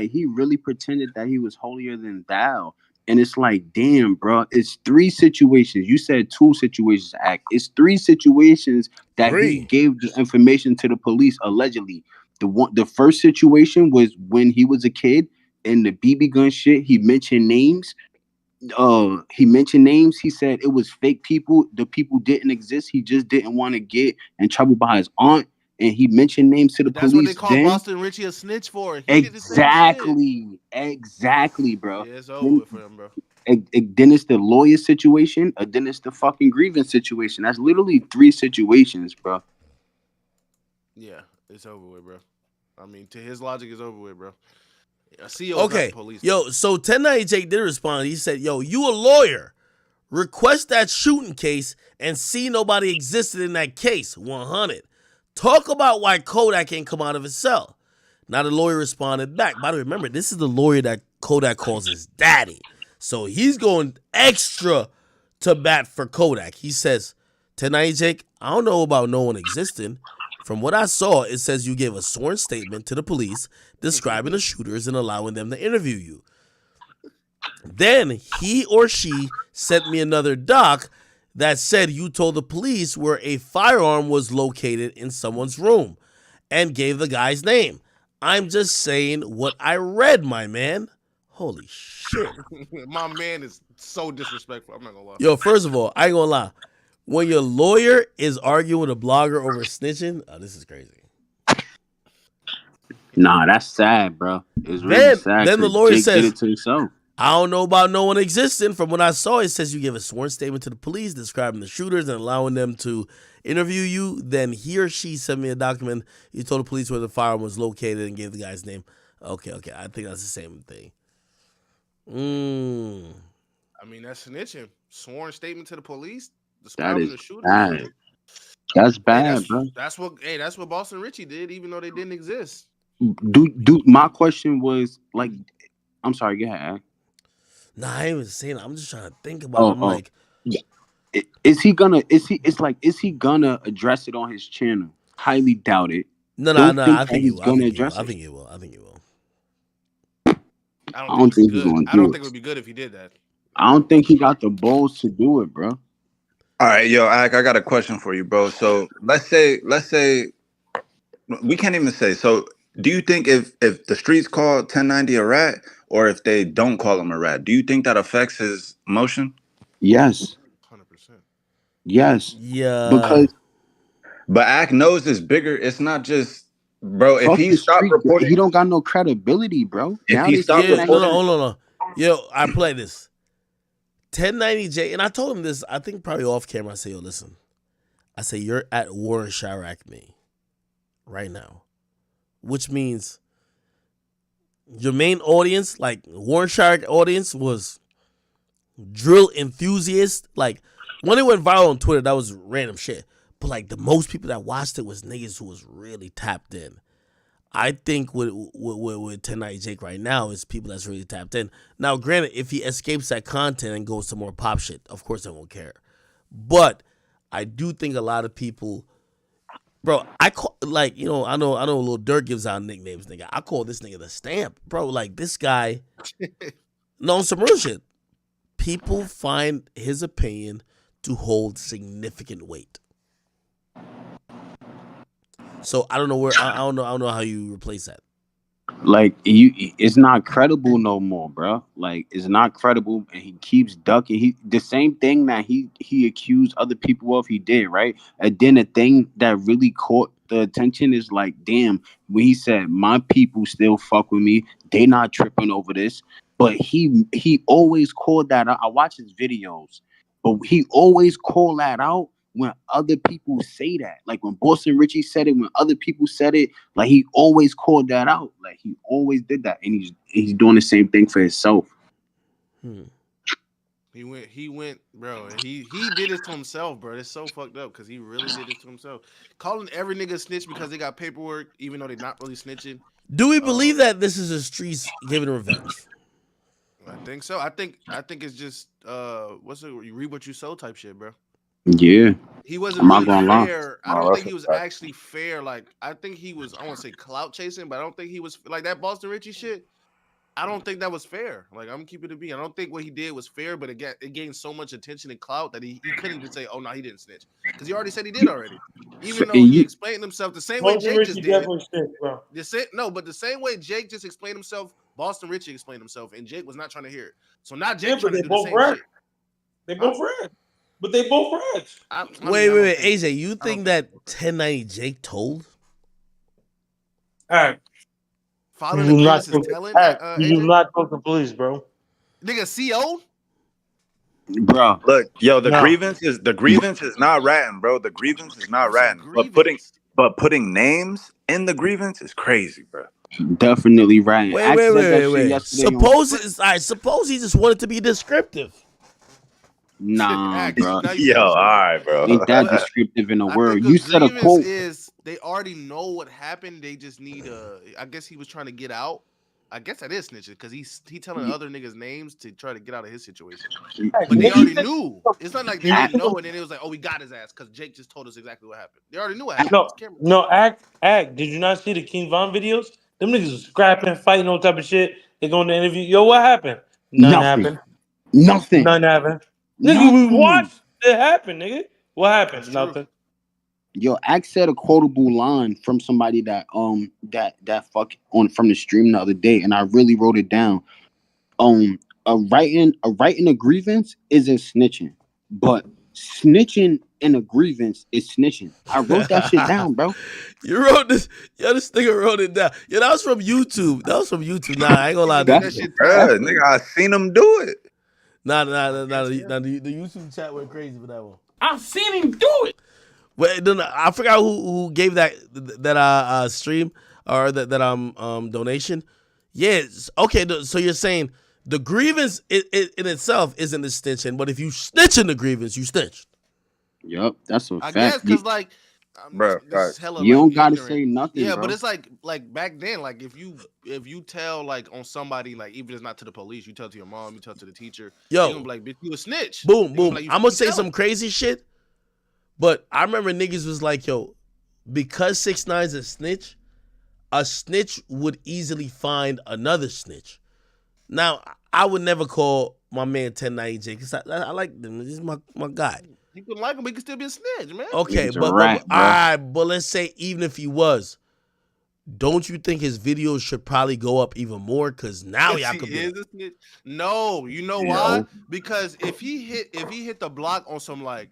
he really pretended that he was holier than thou. And it's like, damn, bro, it's 3 situations. You said 2 situations, Act. It's 3 situations that he gave the information to the police, allegedly. The first situation was when he was a kid and the BB gun shit. He mentioned names. He said it was fake people. The people didn't exist. He just didn't want to get in trouble by his aunt. And he mentioned names to the police. That's what they call Boston Richie a snitch for. Exactly, bro. Yeah, it's over for him, bro. Then it's the lawyer situation, or then it's the fucking grievance situation. That's literally 3 situations, bro. Yeah, it's over with, bro. I mean, to his logic, it's over with, bro. Okay, police. Yo, so 1090 Jake did respond. He said, yo, you a lawyer. Request that shooting case and see nobody existed in that case. 100. Talk about why Kodak ain't come out of his cell. Now the lawyer responded back. By the way, remember, this is the lawyer that Kodak calls his daddy. So he's going extra to bat for Kodak. He says, 1090 Jake, I don't know about no one existing. From what I saw, it says you gave a sworn statement to the police describing the shooters and allowing them to interview you. Then he or she sent me another doc that said you told the police where a firearm was located in someone's room and gave the guy's name. I'm just saying what I read, my man. Holy shit. My man is so disrespectful. I'm not gonna lie. Yo, first of all, I ain't gonna lie. When your lawyer is arguing with a blogger over snitching, oh, this is crazy. Nah, that's sad, bro. It's really sad. Then the lawyer Jake says, did it to himself. I don't know about no one existing. From what I saw, it says you give a sworn statement to the police describing the shooters and allowing them to interview you. Then he or she sent me a document. He told the police where the firearm was located and gave the guy's name. Okay. I think that's the same thing. I mean, that's snitching. Sworn statement to the police describing the shooters. Bad. That's bad, bro. That's what Boston Richie did, even though they didn't exist. My question was like, I'm sorry, go ahead. Nah, I ain't even saying that. I'm just trying to think about it. I'm like, yeah. Is he gonna address it on his channel? Highly doubt it. No, I think he will. I think he will. I don't think it would be good if he did that. I don't think he got the balls to do it, bro. All right, yo, I got a question for you, bro. So let's say we can't even say. So do you think if the streets call 1090 a rat, or if they don't call him a rat, do you think that affects his motion? Yes. 100%. Yes. Yeah. But Act knows it's bigger. It's not just, bro. If he stopped reporting, he don't got no credibility, bro. If he stopped reporting, no. Yo, I play this 1090J, and I told him this. I think probably off camera. I say, yo, listen. I say you're at war in Chirac, me, right now, which means your main audience, like Warren Shark audience, was drill enthusiasts. Like when it went viral on Twitter, that was random shit. But like the most people that watched it was niggas who was really tapped in. I think with 1090 Jake right now is people that's really tapped in. Now, granted, if he escapes that content and goes to more pop shit, of course they won't care. But I do think a lot of people, bro, I call, like, you know, I know Lil Durk gives out nicknames, nigga. I call this nigga the Stamp, bro. Like this guy, no, on some real shit. People find his opinion to hold significant weight. So I don't know where I don't know how you replace that. Like it's not credible no more, bro. Like it's not credible, and he keeps ducking. The same thing that he accused other people of, he did, right? And then the thing that really caught the attention is like, damn, when he said, "My people still fuck with me. They not tripping over this." But he always called that out. I watch his videos, but he always called that out when other people say that. Like when Boston Richie said it, when other people said it, like he always called that out. Like he always did that, and he's doing the same thing for himself. He went, bro. He did it to himself, bro. It's so fucked up because he really did it to himself. Calling every nigga a snitch because they got paperwork, even though they're not really snitching. Do we believe that this is the streets giving revenge? I think so. I think it's just what's it? You reap what you sow type shit, bro. Yeah, he wasn't really fair. I don't think he was actually fair. Like I think he was. I want to say clout chasing, but I don't think he was like that Boston Richie shit. I don't think that was fair. Like I'm keeping it being. I don't think what he did was fair, but it gained so much attention and clout that he couldn't just say, "Oh no, he didn't snitch," because he already said he did already. Even though he explained himself the same way Jake just did. Bro. But the same way Jake just explained himself, Boston Richie explained himself, and Jake was not trying to hear it. So now Jake trying to do the same shit. They both ran. But they both rats. Wait, AJ, you think that 1090 Jake told? Alright. Following the police is telling. You do not talk to the police, bro. Nigga, CO? Bro. Look, yo, the grievance is not ratting, bro. The grievance is not ratting. But putting names in the grievance is crazy, bro. Definitely ratting. Wait. Suppose he just wanted to be descriptive. Nah, bro. Yo, all right, bro. Ain't that descriptive in a word? You said a quote. They already know what happened. They just need I guess he was trying to get out. I guess that is snitching because he telling other niggas names to try to get out of his situation. But they already knew. It's not like they didn't know, and then it was like, oh, we got his ass because Jake just told us exactly what happened. They already knew what happened. No, act. Did you not see the King Von videos? Them niggas was scrapping, fighting, all type of shit. They going to interview. Yo, what happened? Nothing happened. Nothing. None happened. Nigga, we watched it happen, nigga. What happened? Nothing. Yo, Axe said a quotable line from somebody that fuck on from the stream the other day, and I really wrote it down. A writing a grievance isn't snitching, but snitching in a grievance is snitching. I wrote that shit down, bro. You wrote this. Yo, this nigga wrote it down. Yo, that was from YouTube. Nah, I ain't gonna lie. Nigga, I seen him do it. Nah. The YouTube chat went crazy for that one. I seen him do it. Wait, I forgot who gave that stream or that donation. Yes. Okay. So you're saying the grievance in itself isn't a snitching, but if you snitch in the grievance, you snitched. Yup, that's a fact. I guess because like, bro, you don't gotta say nothing. Yeah, bro. but it's like back then, like if you tell like on somebody, like even if it's not to the police, you tell to your mom, you tell to the teacher. Yo, you gonna be like, bitch, you a snitch. Boom. Like, I'm gonna say some crazy shit, but I remember niggas was like, yo, because 6ix9ine's a snitch would easily find another snitch. Now, I would never call my man 1090J because I like him. He's my guy. You can like him, but he can still be a snitch, man. Okay, but all right, but let's say even if he was, don't you think his videos should probably go up even more? Because now y'all could be. No, you know why? Because if he hit the block on some like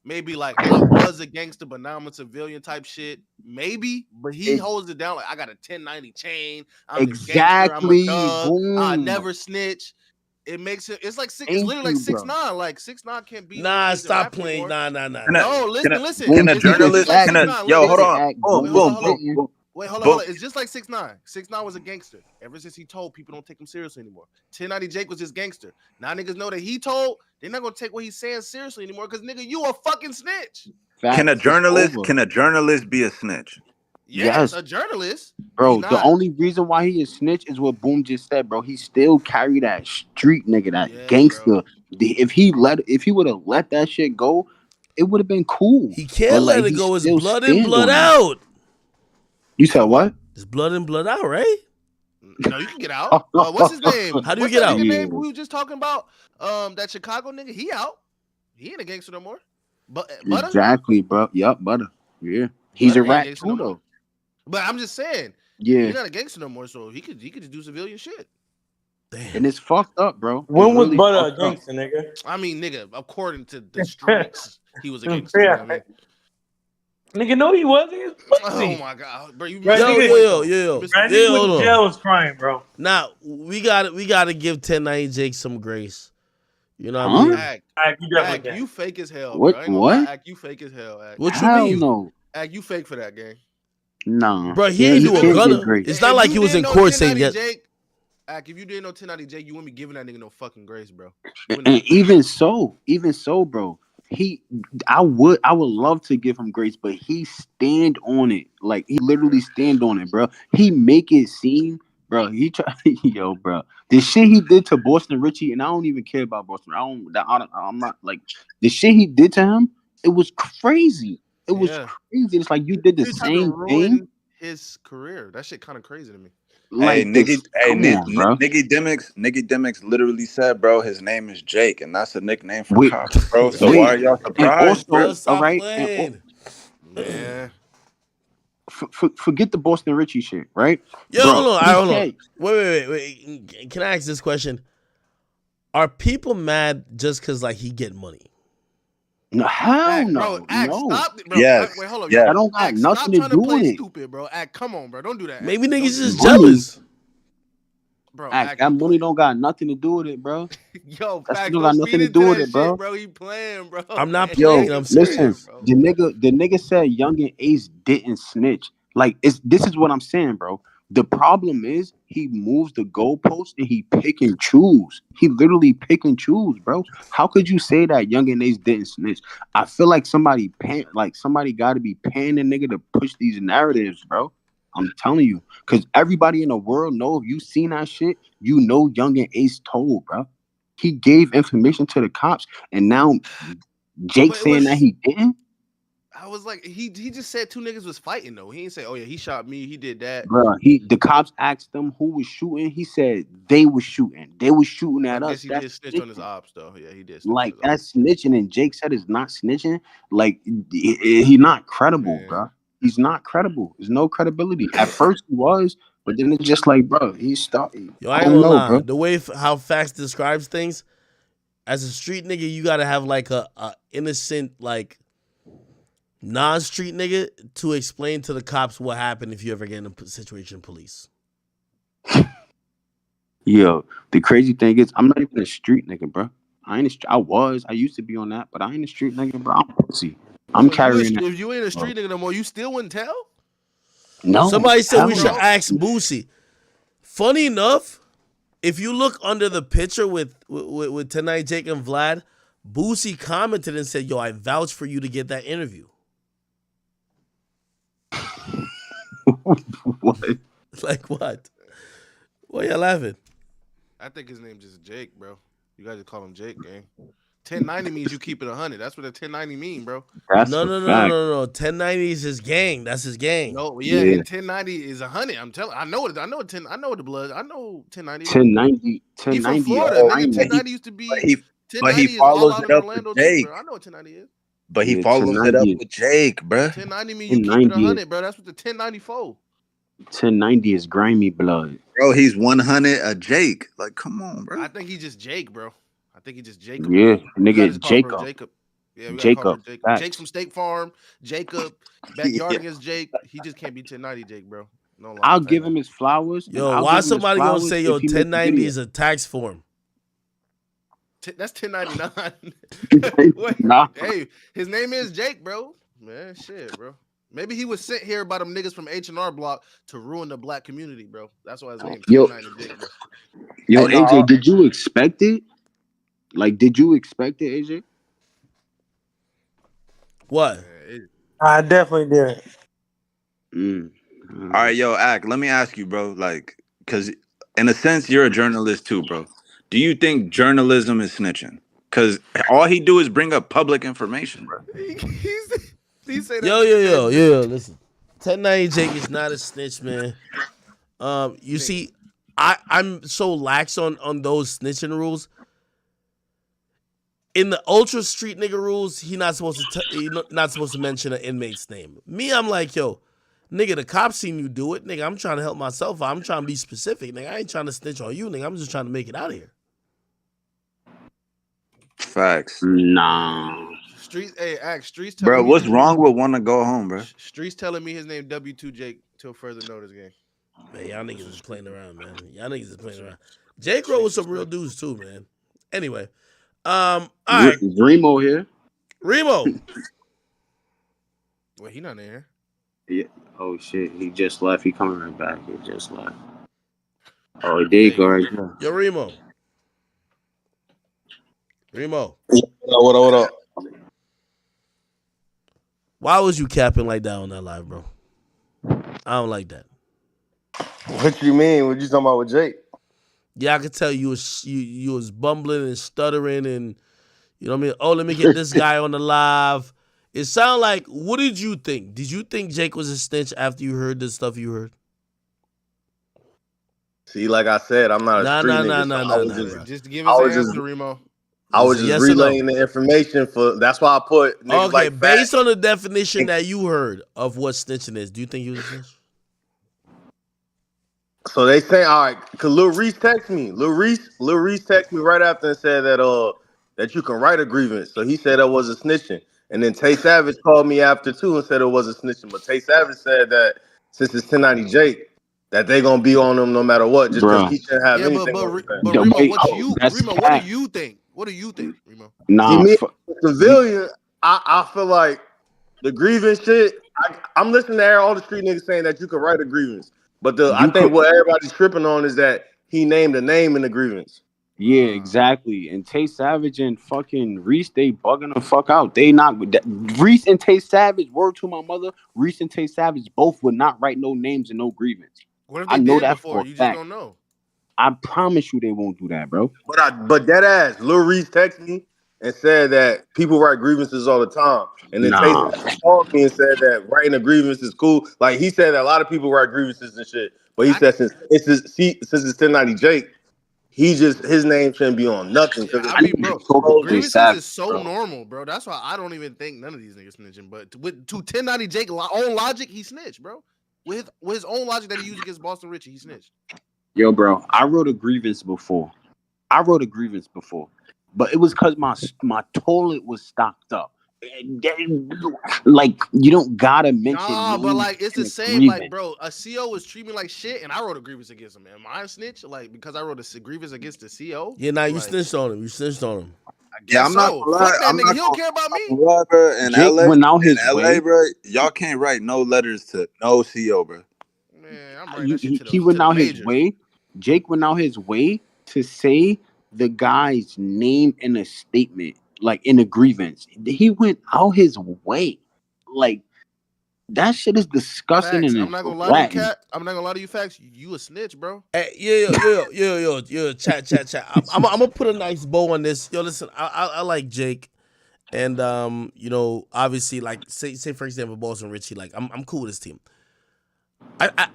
maybe like I was a gangster, but now I'm a civilian type shit. Maybe, but he holds it down like I got a 1090 chain. I'm exactly. I never snitch. It makes it. It's like it's literally like 6ix9ine. Like 6ix9ine can't be. Nah, stop playing. Nah. No, listen. Can a journalist? Yo, hold on. Boom. Wait, hold on. It's just like 6ix9ine. 6ix9ine was a gangster. Ever since he told, people don't take him seriously anymore. 1090 Jake was just gangster. Now niggas know that he told, they're not gonna take what he's saying seriously anymore because nigga, you a fucking snitch. Can a journalist be a snitch? Yes, a journalist. Bro, the only reason why he is snitch is what Boom just said, bro. He still carry that street nigga, that gangster. Bro. If he would have let that shit go, it would have been cool. He can't let it go. It's blood in, blood out. You said what? It's blood in, blood out, right? No, you can get out. What's his name? How do you get out? Name we were just talking about? That Chicago nigga. He out. He ain't a gangster no more. But Butter. Exactly, bro. Yup, Butter. Yeah, he's a rat too, though. But I'm just saying, he's not a gangster no more, so he could just do civilian shit. Damn. And it's fucked up, bro. When was Butter a gangster, nigga? I mean, nigga, according to the streets, he was a gangster. Yeah. You know what I mean? Nigga, no, he wasn't. Oh my god, bro! Yo. Nigga in jail was crying, bro. Now we gotta give 1090 Jake some grace. You know what I mean? Act, you fake as hell. What? Act, you fake as hell. Act. What you mean? No. Act, you fake for that game. Nah, bro, he ain't do a gunner. It's not like he was in court saying yes. Act, if you didn't know 1090 Jake, you wouldn't be giving that nigga no fucking grace, bro. And even so, bro. I would love to give him grace, but he stand on it. Like he literally stand on it, bro. He make it seem, bro. He try, bro. The shit he did to Boston Richie, and I don't even care about Boston. I'm not like the shit he did to him. It was crazy. It was crazy. It's like you did the same thing. His career. That shit kind of crazy to me. Like Niggy Dimmicks literally said, bro, his name is Jake, and that's a nickname for cops, bro. So why are y'all surprised, bro? All right. Yeah. Forget the Boston Richie shit, right? Yo, hold on. Wait. Can I ask this question? Are people mad just because like he get money? No, hell no. Stop it, bro. Yes. Wait, hold on. I don't got nothing to do with it. Stupid, bro. Come on, bro. Don't do that. Maybe niggas just jealous. Bro, that money don't got nothing to do with it, bro. Yo, that don't got nothing to do with it, bro. Bro, he playing, bro. I'm not playing. I'm serious. Listen, the nigga said Young and Ace didn't snitch. Like, this is what I'm saying, bro. The problem is he moves the goalpost and he pick and choose. He literally pick and choose, bro. How could you say that Young and Ace didn't snitch? I feel like somebody got to be paying the nigga to push these narratives, bro. I'm telling you, because everybody in the world know if you seen that shit, you know Young and Ace told, bro. He gave information to the cops, and now Jake saying that he didn't. I was like, he just said 2 niggas was fighting though. He didn't say, oh yeah, he shot me, he did that. Bro, the cops asked them who was shooting. He said they was shooting. They was shooting at us. I guess he did snitch on his ops though. Yeah, he did. Like that's snitching, and Jake said it's not snitching. Like he's not credible, bro. He's not credible. There's no credibility. At first he was, but then it's just like, bro, he's starting. Yo, I ain't gonna lie. Bro. The way how Facts describes things, as a street nigga, you gotta have like a innocent, like non-street nigga to explain to the cops what happened if you ever get in a situation with police. Yo, the crazy thing is, I'm not even a street nigga, bro. I used to be on that, but I ain't a street nigga, bro. I'm pussy. I'm carrying. If you ain't a street nigga no more, you still wouldn't tell? No. Somebody said we should ask Boosie. Funny enough, if you look under the picture with Tonight Jake and Vlad, Boosie commented and said, "Yo, I vouch for you to get that interview." What? Like what? Why you laughing? I think his name's just Jake, bro. You guys just call him Jake, gang. 1090 means you keep it 100. That's what a 1090 mean, bro. No. 1090 is his gang. That's his gang. No, yeah. 1090 is 100. I'm telling. I know it. I know the blood. I know 1090. 1090. He from Florida. 1090 used to be. But he follows it up with Jake. I know what 1090 is. But he follows it up with Jake, bro. 1090 means you keep it 100, bro. That's what the 1094. 1090 is grimy blood. Bro, he's 100 a Jake. Like, come on, bro. I think he's just Jake, bro. I think he just Jacob. Yeah, nigga, Jacob. Yeah, Jacob. Jake's from State Farm. Jacob. Backyarding is Jake. He just can't be 1090 Jake, bro. No, I'll give him his flowers. Yo, why somebody gonna say, yo, 1090 is a tax form? That's 1099. Nah. Hey, his name is Jake, bro. Man, shit, bro. Maybe he was sent here by them niggas from H&R Block to ruin the black community, bro. That's why his name is 1090 Jake, bro. Yo, AJ, did you expect it? Like, did you expect it, AJ? What? I definitely did. All right, yo, Ack, let me ask you, bro. Like, because in a sense, you're a journalist too, bro. Do you think journalism is snitching? Because all he do is bring up public information, bro. He say that Yo. Listen, 1090 Jake is not a snitch, man. You see, I'm so lax on those snitching rules. In the ultra street nigga rules, he not supposed to mention an inmate's name. Me, I'm like, yo, nigga, the cops seen you do it, nigga. I'm trying to help myself. I'm trying to be specific, nigga. I ain't trying to snitch on you, nigga. I'm just trying to make it out of here. Facts. Nah. Streets telling bro, what's wrong with want to go home, bro? Streets telling me his name W2 Jake till further notice, gang. Man, y'all niggas is playing around, man. Jake Rowe was some real dudes too, man. Anyway. All right. Remo here. Remo. Wait, he not in here. Yeah. Oh shit, he just left. He coming right back. He just left. Oh, there you go right there. Yo, Remo. What up? Why was you capping like that on that live, bro? I don't like that. What you mean? What you talking about with Jake? Yeah, I could tell you was bumbling and stuttering and you know what I mean? Oh, let me get this guy on the live. It sounded like, what did you think? Did you think Jake was a snitch after you heard the stuff you heard? See, like I said, I'm not a street nigga. Just give us an answer, Remo. I was just relaying the information that's why I put niggas okay, like based on the definition that you heard of what snitching is, do you think he was a snitch? So they say, all right, cause Lil Reese text me. Lil Reese texted me right after and said that you can write a grievance. So he said that was a snitching. And then Tay Savage called me after too and said it was a snitching. But Tay Savage said that since it's 1090 Jake, that they gonna be on him no matter what, just because he shouldn't have anything. But Remo, what do you think? What do you think, Remo? Nah, civilian, I feel like the grievance shit. I'm listening to all the street niggas saying that you can write a grievance, but I think what everybody's tripping on is that he named a name in the grievance. Yeah, exactly. And Tay Savage and fucking Reese, they bugging the fuck out. They not Reese and Tay Savage. Word to my mother, Reese and Tay Savage both would not write no names and no grievance. What if they did before? You just don't know. I promise you they won't do that, bro. But dead ass, Lil Reese text me and said that people write grievances all the time. And then Taysom called me and said that writing a grievance is cool. Like he said that a lot of people write grievances and shit. But he said since it's 1090 Jake, his name shouldn't be on nothing. I mean, bro, grievances is so normal, bro. That's why I don't even think none of these niggas snitching. But to 1090 Jake own logic, he snitched, bro. With his own logic that he used against Boston Richie, he snitched. Yo, bro, I wrote a grievance before, but it was because my toilet was stocked up. Like, you don't gotta mention. Nah, but like it's the same. Like, bro, a CO was treating me like shit, and I wrote a grievance against him. Am I a snitch? Like, because I wrote a grievance against the CO? Yeah, nah, you snitched on him. You snitched on him. Yeah, I'm not. Fuck that nigga. He don't care about me. Bro, in LA, bro, y'all can't write no letters to no CO, bro. Man, I'm writing that shit he went out his way. Jake went out his way to say the guy's name in a statement, like in a grievance. He went out his way. Like, that shit is disgusting. Facts. And I'm not gonna lie to you, Cat. I'm not gonna lie to you, Facts. You a snitch, bro. Hey, yo, chat. I'm gonna put a nice bow on this. Yo, listen, I like Jake, and you know, obviously, like say for example, Boston Richie, like I'm cool with his team. I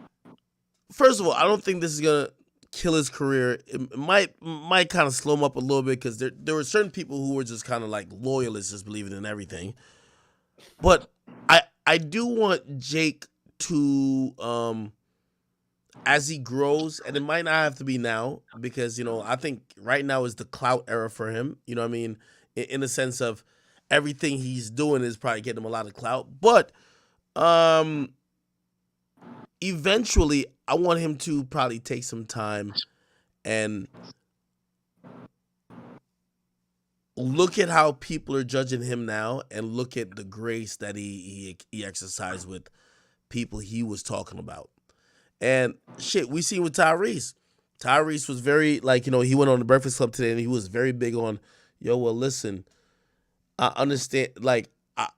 first of all, I don't think this is gonna kill his career. It might kind of slow him up a little bit because there were certain people who were just kind of like loyalists, just believing in everything. But I do want Jake to as he grows, and it might not have to be now because, you know, I think right now is the clout era for him. You know what I mean? In the sense of everything he's doing is probably getting him a lot of clout. But eventually, I want him to probably take some time and look at how people are judging him now and look at the grace that he exercised with people he was talking about. And shit, we seen with Tyrese. Tyrese was very, like, you know, he went on the Breakfast Club today and he was very big on, yo, well, listen, I understand, like,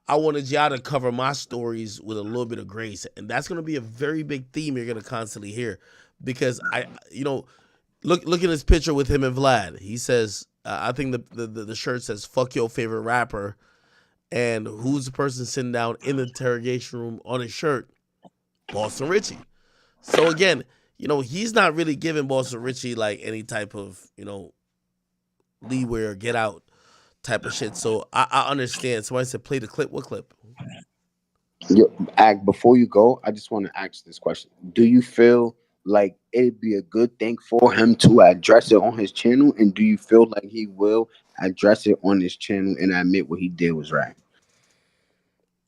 I wanted y'all to cover my stories with a little bit of grace. And that's going to be a very big theme you're going to constantly hear. Because, look at his picture with him and Vlad. He says, I think the shirt says, fuck your favorite rapper. And who's the person sitting down in the interrogation room on his shirt? Boston Richie. So, again, you know, he's not really giving Boston Richie, like, any type of, you know, leeway or get out type of shit. So I understand. Somebody said play the clip. What clip? Yo, before you go, I just want to ask this question. Do you feel like it'd be a good thing for him to address it on his channel? And do you feel like he will address it on his channel and admit what he did was right?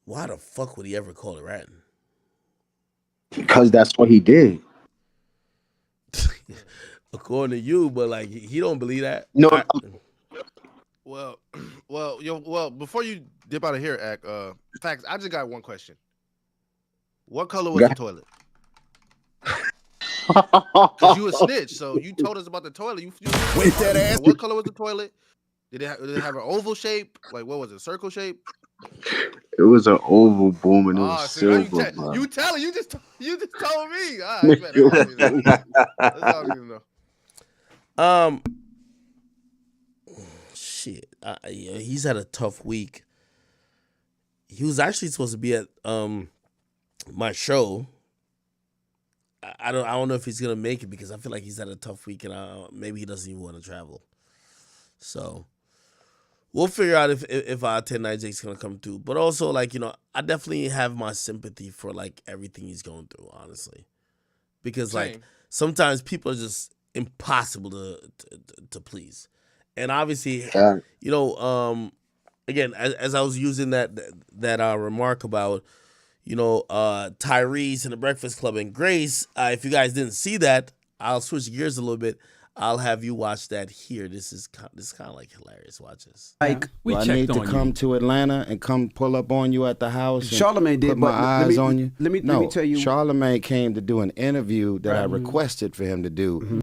Why the fuck would he ever call it ratting? Because that's what he did. According to you, but like he don't believe that. No. Well, before you dip out of here, Facts, I just got one question. What color was the toilet? Because you a snitch, so you told us about the toilet. You Wait, that ass. What color was the toilet? Did it have an oval shape? Like, what was it, circle shape? It was an oval boom and it was silver. You just told me. All right, man, that's all I need to know. Shit, he's had a tough week. He was actually supposed to be at my show. I don't know if he's gonna make it because I feel like he's had a tough week and maybe he doesn't even want to travel. So we'll figure out if 10 Jake's gonna come through. But also, like, you know, I definitely have my sympathy for like everything he's going through, honestly, because like sometimes people are just impossible to please. And obviously, you know, again, as I was using that remark about, you know, Tyrese and the Breakfast Club and Grace, if you guys didn't see that, I'll switch gears a little bit. I'll have you watch that here. This is kind of like hilarious. Watch this. Like, I need to come to Atlanta and come pull up on you at the house. Charlamagne did. Put my eyes on you. Let me tell you. Charlamagne came to do an interview that I requested for him to do.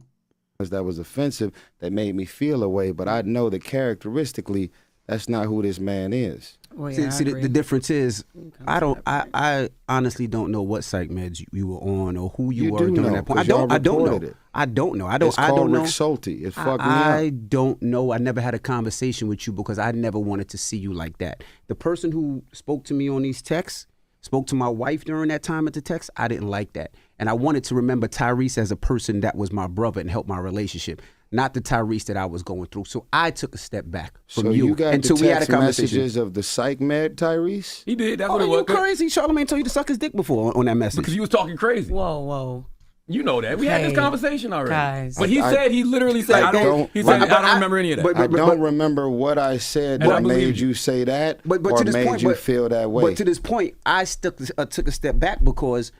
That was offensive, that made me feel a way, but I know that characteristically That's not who this man is. Well, yeah, see the difference is, I honestly don't know what psych meds you were on or who you were during that point. I don't know. I don't know. It's called Rick Schulte. It fucked me up. I don't know. I never had a conversation with you because I never wanted to see you like that. The person who spoke to me on these texts, spoke to my wife during that time at the text, I didn't like that. And I wanted to remember Tyrese as a person that was my brother and helped my relationship, not the Tyrese that I was going through. So I took a step back from you got until the we had a text conversation. messages of the psych med, Tyrese? He did. That's what it was. You crazy? Charlamagne told you to suck his dick before on that message. Because you was talking crazy. Whoa. You know that. We had this conversation already. Guys. But he literally said, I don't remember any of that. I don't remember what I said that made you say that or made you feel that way. But to this point, I took a step back because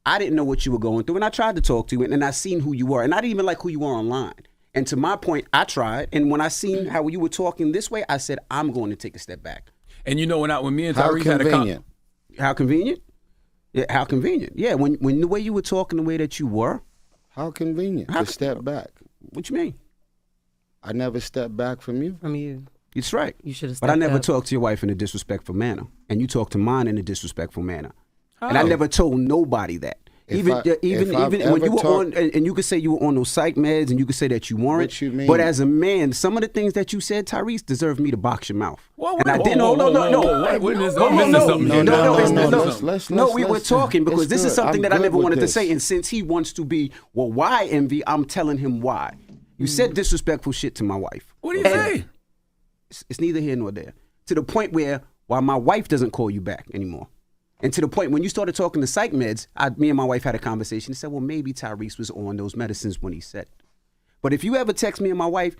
I didn't know what you were going through, and I tried to talk to you, and I seen who you were, and I didn't even like who you were online. And to my point, I tried, and when I seen how you were talking this way, I said, I'm going to take a step back. And you know, when me and Tyrese had a conversation. How convenient? Yeah, how convenient. Yeah, when the way you were talking, the way that you were. How convenient to step back. What you mean? I never stepped back from you. From you. It's right. You should have. But I never talked to your wife in a disrespectful manner, and you talked to mine in a disrespectful manner. How? And I never told nobody that. Even when you were on, and you could say you were on those psych meds, and you could say that you weren't. What you mean? But as a man, some of the things that you said, Tyrese, deserved me to box your mouth. Well, and I didn't. No. We were talking because this is something that I never wanted to say, and since he wants to be, well, why envy? I'm telling him why. You said disrespectful shit to my wife. What do you say? It's neither here nor there. To the point where my wife doesn't call you back anymore. And to the point when you started talking to psych meds, me and my wife had a conversation and said, well, maybe Tyrese was on those medicines when he said it. But if you ever text me and my wife,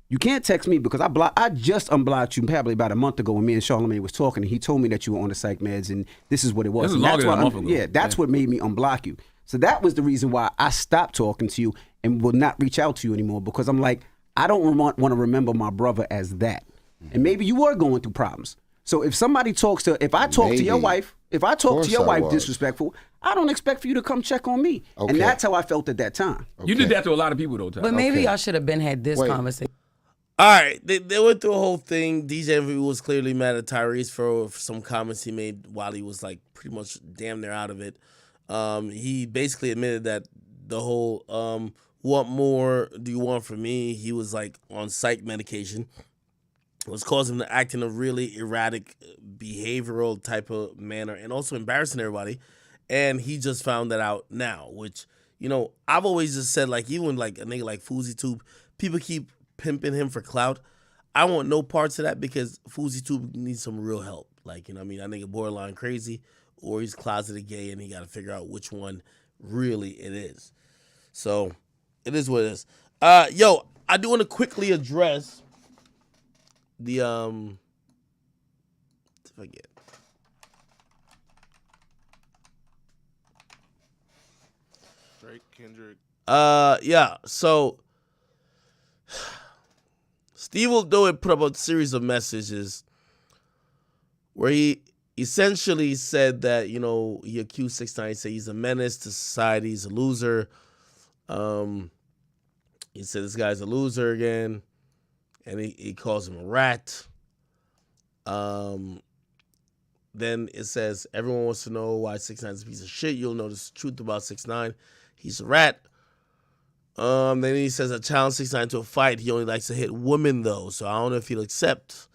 you can't text me because I just unblocked you probably about a month ago when me and Charlamagne was talking, and he told me that you were on the psych meds and this is what it was. This is longer than a month ago. Yeah, that's what made me unblock you. So that was the reason why I stopped talking to you and will not reach out to you anymore, because I'm like, I don't want to remember my brother as that. And maybe you were going through problems. So if I talk to your wife, disrespectful, I don't expect for you to come check on me. Okay. And that's how I felt at that time. Okay. You did that to a lot of people though, Ty. But maybe y'all should have had this conversation. All right, they went through a whole thing. DJ Envy was clearly mad at Tyrese for some comments he made while he was like pretty much damn near out of it. He basically admitted that the whole what more do you want from me? He was like on psych medication. It was causing him to act in a really erratic behavioral type of manner and also embarrassing everybody. And he just found that out now, which, you know, I've always just said, like, even like a nigga like FouseyTube, people keep pimping him for clout. I want no parts of that because FouseyTube needs some real help. Like, you know what I mean? That nigga borderline crazy or he's closeted gay and he got to figure out which one really it is. So it is what it is. Yo, I do want to quickly address the forget. Drake, Kendrick. Yeah. So Steve will do it. Put up a series of messages where he essentially said that, you know, he accused 6ix9ine, said he's a menace to society, he's a loser. He said this guy's a loser again. And he calls him a rat. Then it says, everyone wants to know why 6ix9ine is a piece of shit. You'll know the truth about 6ix9ine. He's a rat. Then he says, I challenge 6ix9ine to a fight. He only likes to hit women, though. So I don't know if he'll accept.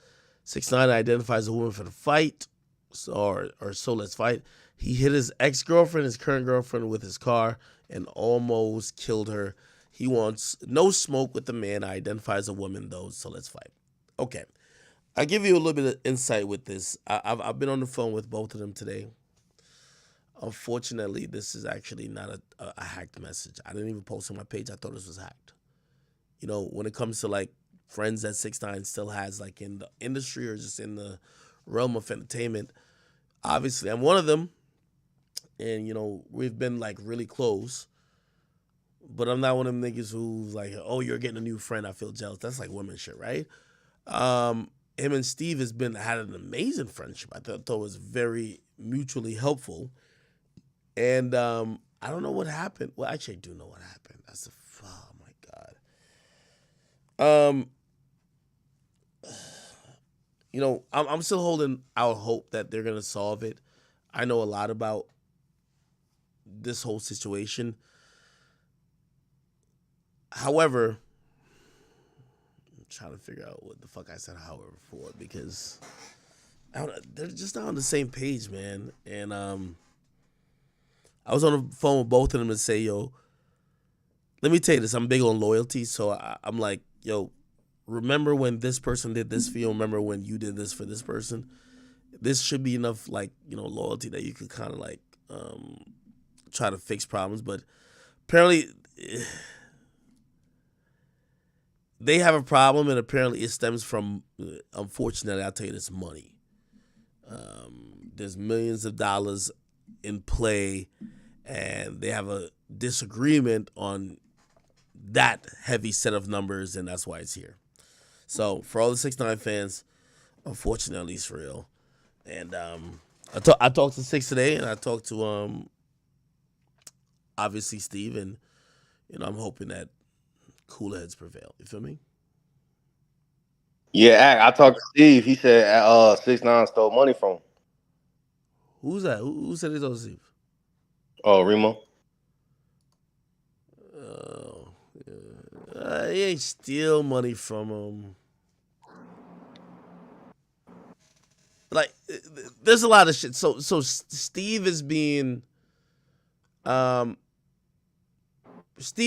6ix9ine identifies a woman for the fight. So let's fight. He hit his ex-girlfriend, his current girlfriend, with his car and almost killed her. He wants no smoke with the man. I identify as a woman, though, so let's fight. Okay. I'll give you a little bit of insight with this. I've been on the phone with both of them today. Unfortunately, this is actually not a hacked message. I didn't even post on my page. I thought this was hacked. You know, when it comes to, like, friends that 6ix9ine still has, like, in the industry or just in the realm of entertainment, obviously, I'm one of them. And, you know, we've been, like, really close. But I'm not one of them niggas who's like, oh, you're getting a new friend, I feel jealous. That's like women shit, right? Him and Steve had an amazing friendship. I thought it was very mutually helpful. And I don't know what happened. Well, actually, I do know what happened. Oh my God. I'm still holding out hope that they're gonna solve it. I know a lot about this whole situation. However, I'm trying to figure out what the fuck I said however for, because they're just not on the same page, man. And I was on the phone with both of them and say, yo, let me tell you this. I'm big on loyalty, so I'm like, yo, remember when this person did this for you? Remember when you did this for this person? This should be enough, like, loyalty that you could kind of like try to fix problems. But apparently they have a problem, and apparently it stems from, unfortunately, I'll tell you this, money. There's millions of dollars in play, and they have a disagreement on that heavy set of numbers, and that's why it's here. So for all the 6ix9ine fans, unfortunately, it's real. And I talked to 6 today, and I talked to obviously Steve, and I'm hoping that cooler heads prevail. You feel me? Yeah, I talked to Steve. He said 6ix9ine stole money from him. Who's that? Who said he stole Steve? Oh, Remo. He ain't steal money from him. Like, there's a lot of shit. So Steve is being, Steve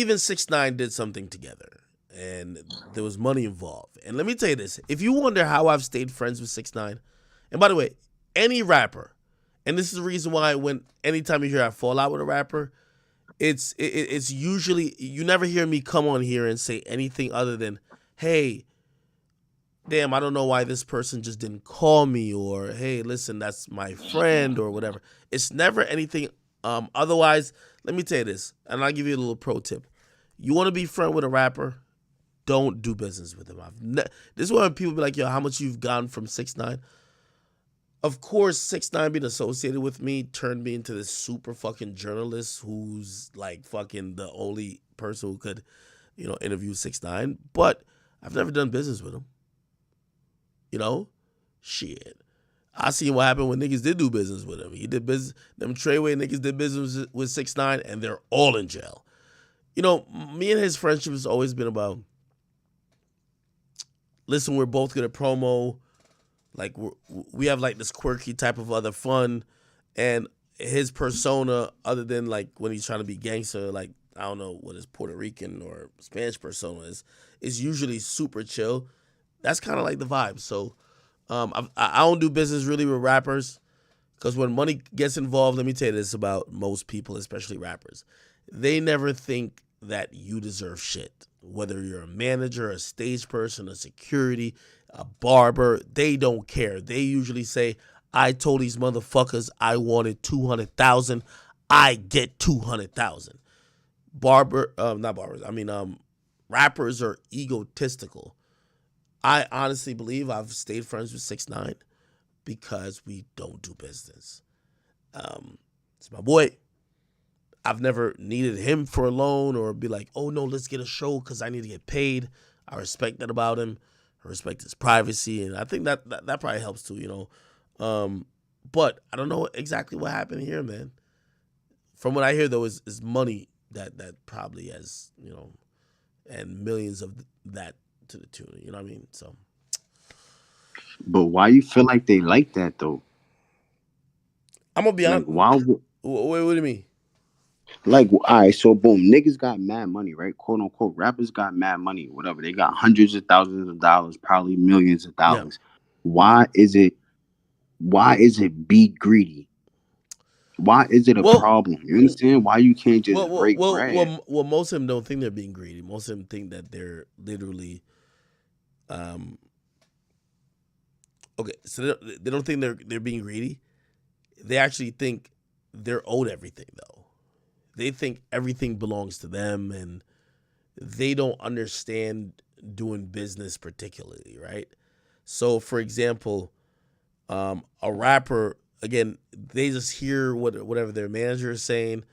and 6ix9ine did something together, and there was money involved. And let me tell you this: if you wonder how I've stayed friends with 6ix9ine, and by the way, any rapper, and this is the reason why anytime you hear I fall out with a rapper, it's usually, you never hear me come on here and say anything other than, hey, damn, I don't know why this person just didn't call me, or hey, listen, that's my friend, or whatever. It's never anything otherwise. Let me tell you this, and I'll give you a little pro tip. You want to be friend with a rapper, don't do business with him. This is when people be like, yo, how much you've gotten from 6ix9ine? Of course, 6ix9ine being associated with me turned me into this super fucking journalist who's like fucking the only person who could, interview 6ix9ine. But I've never done business with him. Shit. I seen what happened when niggas did do business with him. He did business. Them Treyway niggas did business with 6ix9ine, and they're all in jail. Me and his friendship has always been about, listen, we're both good at promo. Like, we have like this quirky type of other fun, and his persona, other than like when he's trying to be gangster, like I don't know what his Puerto Rican or Spanish persona is usually super chill. That's kind of like the vibe. So I don't do business really with rappers, because when money gets involved, let me tell you this about most people, especially rappers. They never think that you deserve shit. Whether you're a manager, a stage person, a security, a barber, they don't care. They usually say, I told these motherfuckers I wanted 200,000. I get 200,000. Rappers are egotistical. I honestly believe I've stayed friends with 6ix9ine because we don't do business. It's my boy. I've never needed him for a loan or be like, oh no, let's get a show because I need to get paid. I respect that about him. I respect his privacy, and I think that probably helps too, But I don't know exactly what happened here, man. From what I hear though, is money that probably has, and millions of that to the tune. You know what I mean? So. But why you feel like they like that though? I'm gonna be honest. Why? What do you mean? Like, all right, so boom, niggas got mad money, right? Quote unquote, rappers got mad money, whatever. They got hundreds of thousands of dollars, probably millions of dollars. Yeah. Why is it be greedy? Why is it a problem? You understand? Why you can't just break bread? Well, most of them don't think they're being greedy. Most of them think that they're literally, okay, so they don't think they're being greedy. They actually think they're owed everything, though. They think everything belongs to them, and they don't understand doing business particularly, right? So, for example, a rapper, again, they just hear whatever their manager is saying.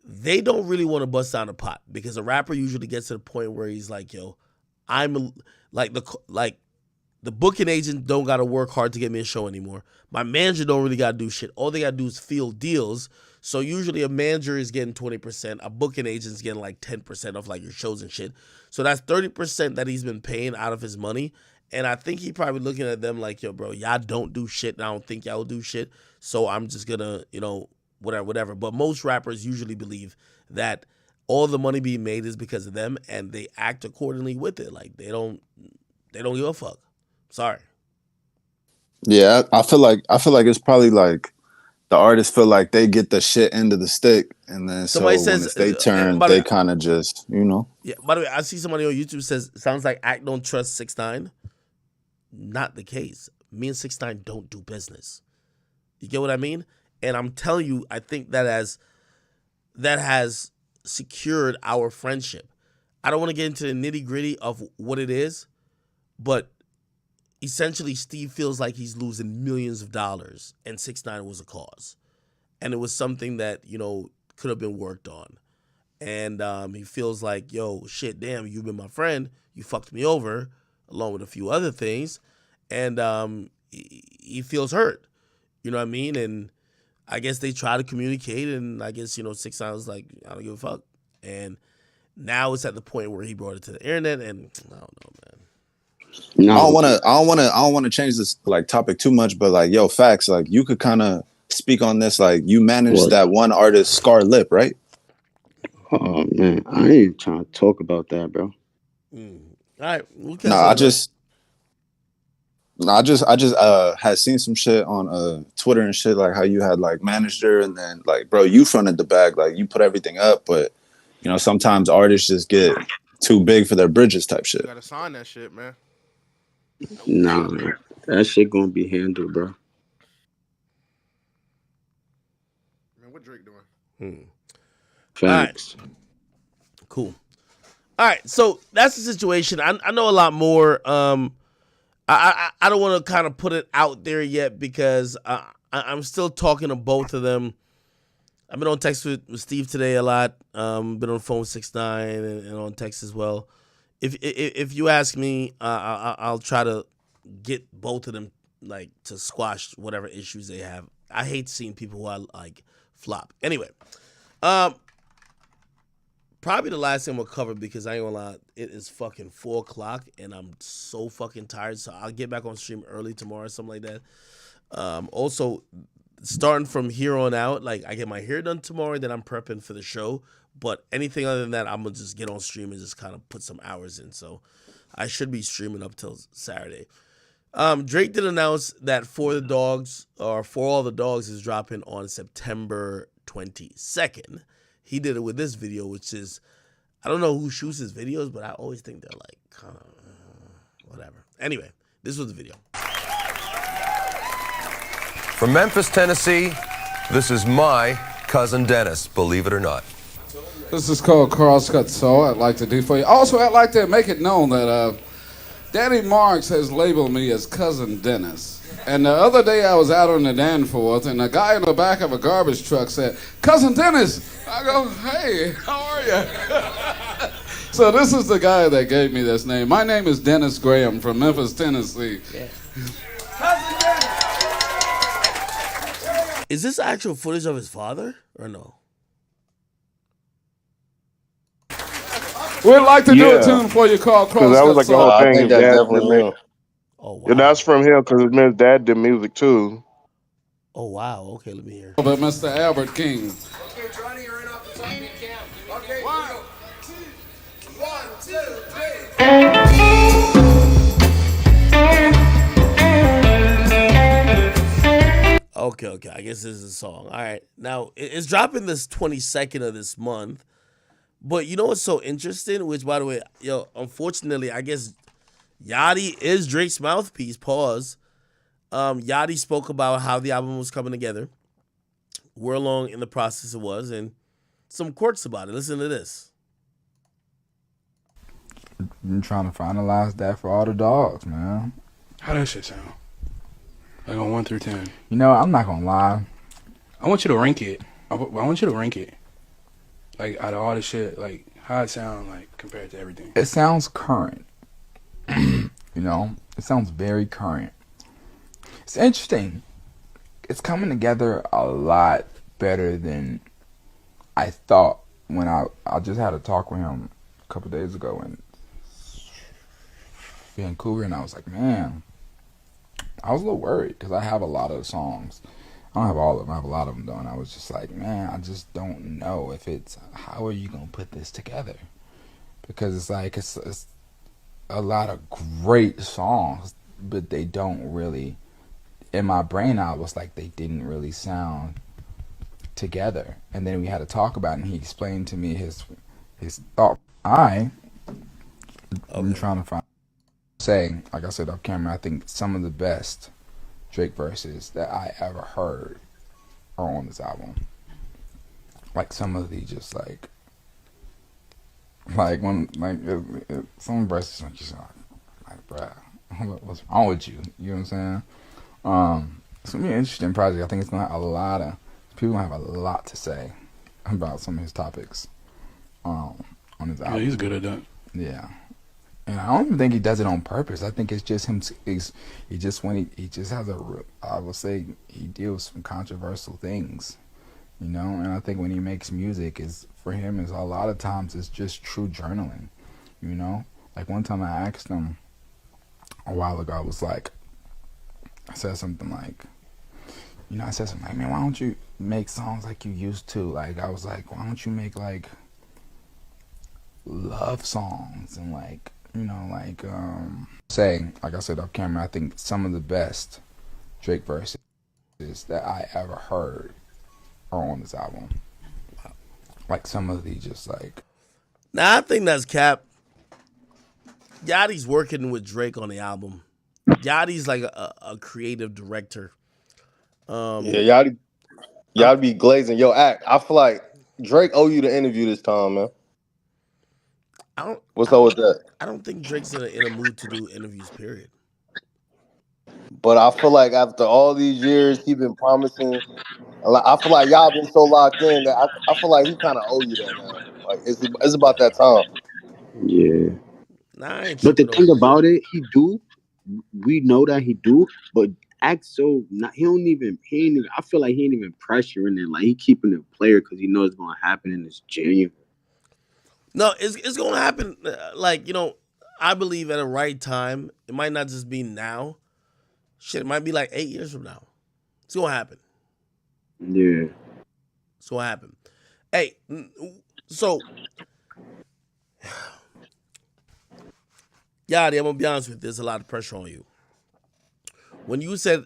They don't really want to bust down a pot, because a rapper usually gets to the point where he's like, yo, The booking agent don't got to work hard to get me a show anymore. My manager don't really got to do shit. All they got to do is field deals. So usually a manager is getting 20%. A booking agent's getting like 10% of like your shows and shit. So that's 30% that he's been paying out of his money. And I think he probably looking at them like, yo, bro, y'all don't do shit. And I don't think y'all will do shit. So I'm just going to, you know, whatever. But most rappers usually believe that all the money being made is because of them. And they act accordingly with it. Like they don't give a fuck. Sorry. Yeah, I feel like it's probably like the artists feel like they get the shit end of the stick, and then somebody says when it's they turn, they kind of just, you know. Yeah. By the way, I see somebody on YouTube says sounds like Act don't trust 6ix9ine. Not the case. Me and 6ix9ine don't do business. You get what I mean? And I'm telling you, I think that has secured our friendship. I don't want to get into the nitty gritty of what it is, but essentially Steve feels like he's losing millions of dollars, and 6ix9ine was a cause. And it was something that, you know, could have been worked on. And he feels like, yo, shit, damn, you've been my friend. You fucked me over, along with a few other things. And he feels hurt. You know what I mean? And I guess they try to communicate, and I guess, you know, 6ix9ine was like, I don't give a fuck. And now it's at the point where he brought it to the internet, and I don't know, man. No. I don't want to change this like topic too much, but like, yo, facts, like you could kind of speak on this. Like you managed that one artist, Scar Lip, right? Oh man, I ain't trying to talk about that, bro. All right. I just had seen some shit on Twitter and shit, like how you had like managed her, and then like, bro, you fronted the bag, like you put everything up, but you know sometimes artists just get too big for their bridges type shit. You gotta sign that shit, man. Nah, that shit gonna be handled, bro. Man, what Drake doing? Facts. All right. Cool. All right, so that's the situation. I know a lot more. I don't want to kind of put it out there yet because I'm still talking to both of them. I've been on text with Steve today a lot. Been on the phone with 6ix9ine and on text as well. If you ask me, I'll try to get both of them like to squash whatever issues they have. I hate seeing people who I like flop. Anyway, probably the last thing we'll cover, because I ain't gonna lie, it is fucking 4:00 and I'm so fucking tired. So I'll get back on stream early tomorrow or something like that. Also, starting from here on out, like I get my hair done tomorrow, then I'm prepping for the show. But anything other than that, I'm going to just get on stream and just kind of put some hours in. So I should be streaming up till Saturday. Drake did announce that For All the Dogs is dropping on September 22nd. He did it with this video, which is, I don't know who shoots his videos, but I always think they're like, kind of, whatever. Anyway, this was the video. From Memphis, Tennessee, this is my cousin Dennis, believe it or not. This is called Crosscut Soul. I'd like to do for you. Also, I'd like to make it known that Danny Marks has labeled me as Cousin Dennis. And the other day I was out on the Danforth, and a guy in the back of a garbage truck said, "Cousin Dennis." I go, "Hey, how are you?" So this is the guy that gave me this name. My name is Dennis Graham from Memphis, Tennessee. Yeah. Cousin Dennis. Is this actual footage of his father or no? We'd like to do a tune for you called Crosscut Soul. That was like the whole thing his dad did. Oh, wow. And that's from him because his dad did music too. Oh, wow. Okay, let me hear. But Mr. Albert King. Okay, Johnny, you're in off the top. You can. Okay, 1, 2, 3. Okay. I guess this is a song. All right. Now, it's dropping this 22nd of this month. But you know what's so interesting? Which, by the way, unfortunately, I guess Yachty is Drake's mouthpiece. Pause. Yachty spoke about how the album was coming together, where along in the process it was, and some quirks about it. Listen to this. I'm trying to finalize that for all the dogs, man. How that shit sound? Like on 1 through 10. You know, I'm not gonna lie. I want you to rank it. I want you to rank it. Like out of all the shit, like how it sound like compared to everything. It sounds current. You know, it sounds very current. It's interesting. It's coming together a lot better than I thought when I just had a talk with him a couple days ago in Vancouver, and I was like, man, I was a little worried because I have a lot of songs. I don't have all of them. I have a lot of them though, and I was just like, man, I just don't know if it's how are you gonna put this together, because it's like it's a lot of great songs, but they don't really. In my brain, I was like, they didn't really sound together. And then we had to talk about it, and he explained to me his thought. I'm trying to find saying, like I said off camera, I think some of the best Drake verses that I ever heard are on this album. Like some of the just like when some verses when you're like, bruh, what's wrong with you? You know what I'm saying? It's gonna be an interesting project. I think it's gonna have a lot of people have a lot to say about some of his topics on his album. Yeah, he's good at that. Yeah, and I don't even think he does it on purpose. I think it's just him. He just has I would say he deals with some controversial things, you know. And I think when he makes music, for him is a lot of times it's just true journaling, you know. Like one time I asked him a while ago, I was like. I said something like, man, why don't you make songs like you used to? Like, I was like, why don't you make, like, love songs and, like, you know, like, saying, like I said off camera, I think some of the best Drake verses that I ever heard are on this album. Like, some of the just, like... Nah, I think that's cap. Yachty's working with Drake on the album. Yachty's like a creative director. Yeah, y'all be glazing your act. I feel like Drake owe you the interview this time, man. What's up with that? I don't think Drake's in a mood to do interviews, period. But I feel like after all these years, he been promising. I feel like y'all been so locked in that I feel like he kind of owe you that now. Like it's about that time. Yeah. Nah, but the thing about it, we know that he do, but act so he ain't even. I feel like he ain't even pressuring it. Like he keeping it player because he knows it's gonna happen in this January. No, it's gonna happen. Like, you know, I believe at the right time. It might not just be now. Shit, it might be like 8 years from now. It's gonna happen. Yeah, it's gonna happen. Hey, so Yachty, I'm gonna be honest with you. There's a lot of pressure on you. When you said,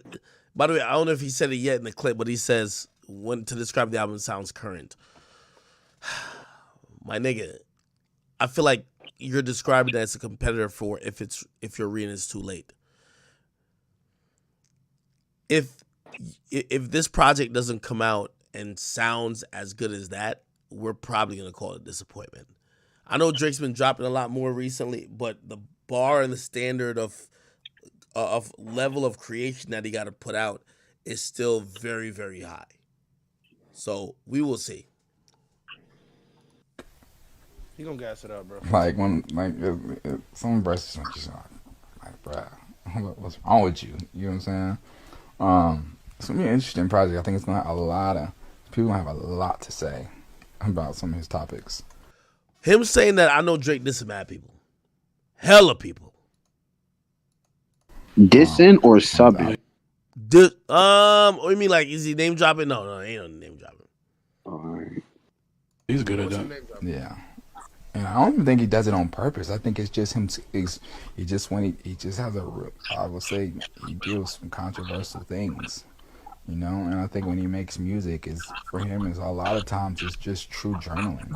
by the way, I don't know if he said it yet in the clip, but he says when to describe the album sounds current. My nigga, I feel like you're describing it as a competitor for if your reading is too late. If this project doesn't come out and sounds as good as that, we're probably gonna call it a disappointment. I know Drake's been dropping a lot more recently, but the bar and the standard of level of creation that he got to put out is still very, very high. So we will see. He gonna gas it up, bro. Like when some verses when you're like, bruh, what's wrong with you? You know what I'm saying? It's gonna be an interesting project. I think it's gonna have a lot of people have a lot to say about some of his topics. Him saying that, I know Drake dissing mad people, hella people. Dissing or subbing? What do you mean, like, is he name dropping? No, ain't no name dropping. Alright. He's good at that. Yeah. And I don't even think he does it on purpose. I think it's just him. He just has I would say he deals with some controversial things, you know. And I think when he makes music, for him is a lot of times it's just true journaling,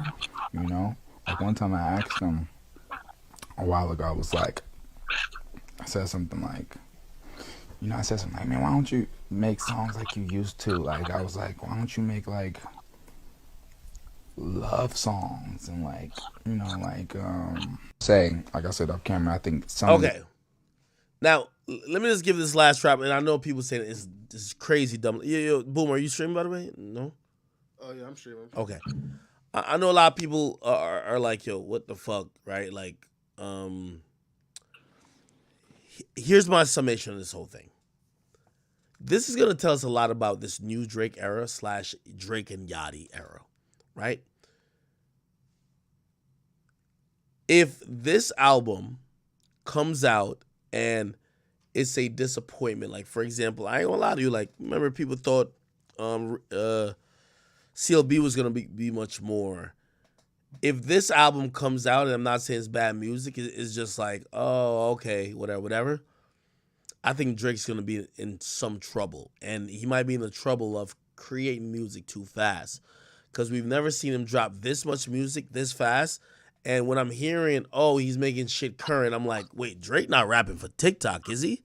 you know. Like one time I asked him a while ago, I was like, I said something like, man, why don't you make songs like you used to? Like I was like, why don't you make like love songs and like, you know, like saying, like I said off camera, I think some. Okay. Now let me just give this last rap, and I know people saying this is crazy dumb. Yo, Boom, are you streaming by the way? No. Oh yeah, I'm streaming. Okay. I know a lot of people are like, yo, what the fuck, right? Like, here's my summation of this whole thing. This is gonna tell us a lot about this new Drake era / Drake and Yachty era, right? If this album comes out and it's a disappointment, like for example, I ain't gonna lie to you, like remember people thought CLB was gonna be much more. If this album comes out, and I'm not saying it's bad music, it's just like, oh, okay, whatever. I think Drake's gonna be in some trouble, and he might be in the trouble of creating music too fast, because we've never seen him drop this much music this fast. And when I'm hearing, oh, he's making shit current, I'm like, wait, Drake not rapping for TikTok, is he?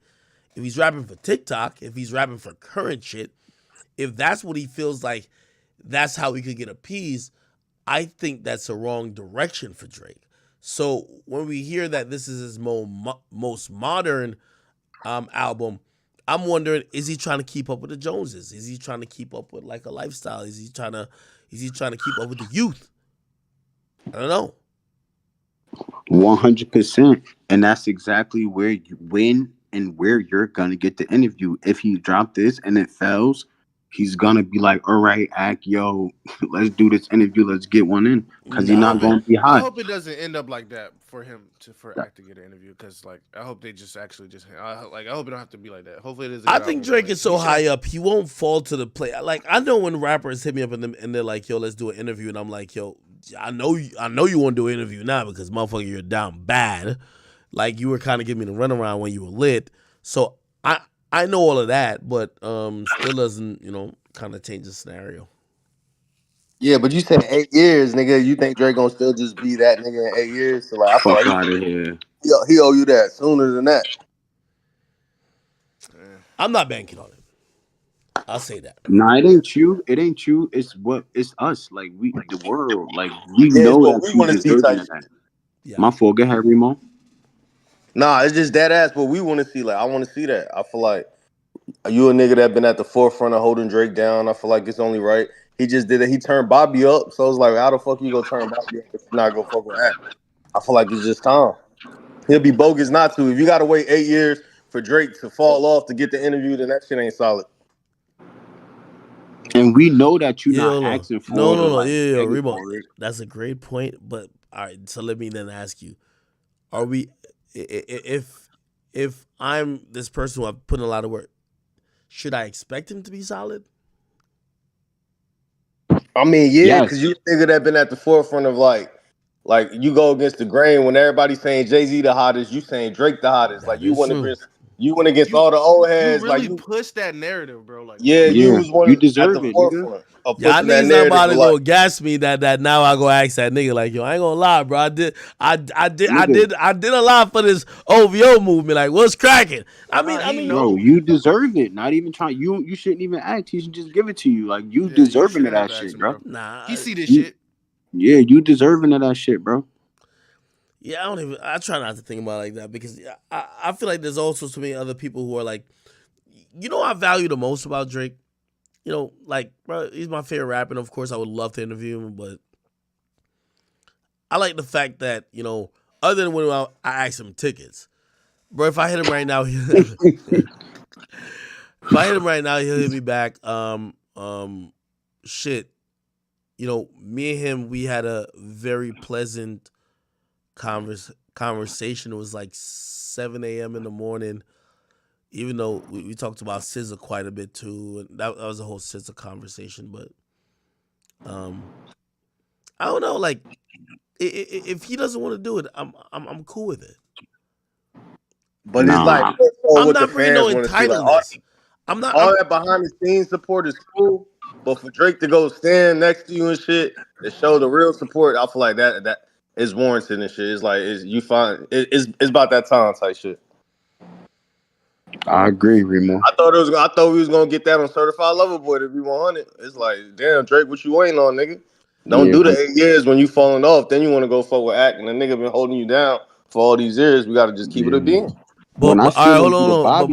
If he's rapping for TikTok, if he's rapping for current shit, if that's what he feels like, that's how he could get appeased, I think that's a wrong direction for Drake. So when we hear that this is his most modern album, I'm wondering, is he trying to keep up with the Joneses? Is he trying to keep up with like a lifestyle? Is he trying to keep up with the youth? I don't know. 100%, and that's exactly where you're gonna get the interview. If he dropped this and it fails, he's gonna be like, all right, Act, yo, let's do this interview, let's get one in, because he's not gonna be hot. I hope it doesn't end up like that for him for Act to get an interview, because like I hope they just actually I hope it don't have to be like that. Hopefully it is. I think Drake is so high up, he won't fall to the play. Like I know when rappers hit me up and they're like, yo, let's do an interview, and I'm like, yo, I know you want to do an interview now because motherfucker, you're down bad. Like you were kind of giving me the runaround when you were lit. So I know all of that, but still doesn't, kind of change the scenario. Yeah, but you said 8 years, nigga. You think Drake gonna still just be that nigga in 8 years? So like, I feel Fuck like out of here. he owe you that sooner than that. I'm not banking on it. I'll say that. Nah, it ain't you. It's us. Like the world. Like we know that we want to see that. Yeah. My fault. Go ahead, Remo. Nah, it's just that ass. But we want to see. Like I want to see that. I feel like you a nigga that been at the forefront of holding Drake down. I feel like it's only right. He just did it. He turned Bobby up. So it's like, how the fuck you gonna turn Bobby up if you're not gonna fuck with that? I feel like it's just time. He'll be bogus not to. If you gotta wait 8 years for Drake to fall off to get the interview, then that shit ain't solid. And we know that you're not asking for No. Yeah, Remo. That's a great point. But all right, so let me then ask you: are we? If I'm this person who I've put in a lot of work, should I expect him to be solid? I mean, yeah, because you nigga that been at the forefront of like you go against the grain when everybody's saying Jay-Z the hottest, you saying Drake the hottest. Like you went against all the old heads. You really like push that narrative, bro. Like you was one. You deserve at the it, forefront of Y'all pushing that niggas narrative. about to go gas me that now I go ask that nigga like, yo, I ain't gonna lie, bro. I did a lot for this OVO movement. Like, what's cracking? I mean, bro, you deserve it. Not even trying. You shouldn't even act. He should just give it to you. Like you deserving of that shit, bro. Nah, he see this shit. Yeah, you deserving of that shit, bro. Yeah, I try not to think about it like that because I feel like there's also so many other people who are like, I value the most about Drake. Like, bro, he's my favorite rapper, and of course I would love to interview him, but I like the fact that, other than when I asked him tickets, bro, if I hit him right now, he'll hit me back. Shit. Me and him, we had a very pleasant conversation. It was like 7 a.m. in the morning, even though we talked about SZA quite a bit too, and that was a whole SZA conversation. But I don't know. Like, if he doesn't want to do it, I'm cool with it. But it's like I'm not bringing no entitlements. I'm not all that behind the scenes support is cool, but for Drake to go stand next to you and shit to show the real support, I feel like that is warranted and shit. It's like it's about that time type shit. I agree, Remo. I thought we was gonna get that on Certified Lover Boy to be 100. It's like, damn, Drake, what you waiting on, nigga? Don't do the 8 years when you falling off. Then you want to go fuck with Act, and the nigga been holding you down for all these years. We got to just keep it a being. But hold on.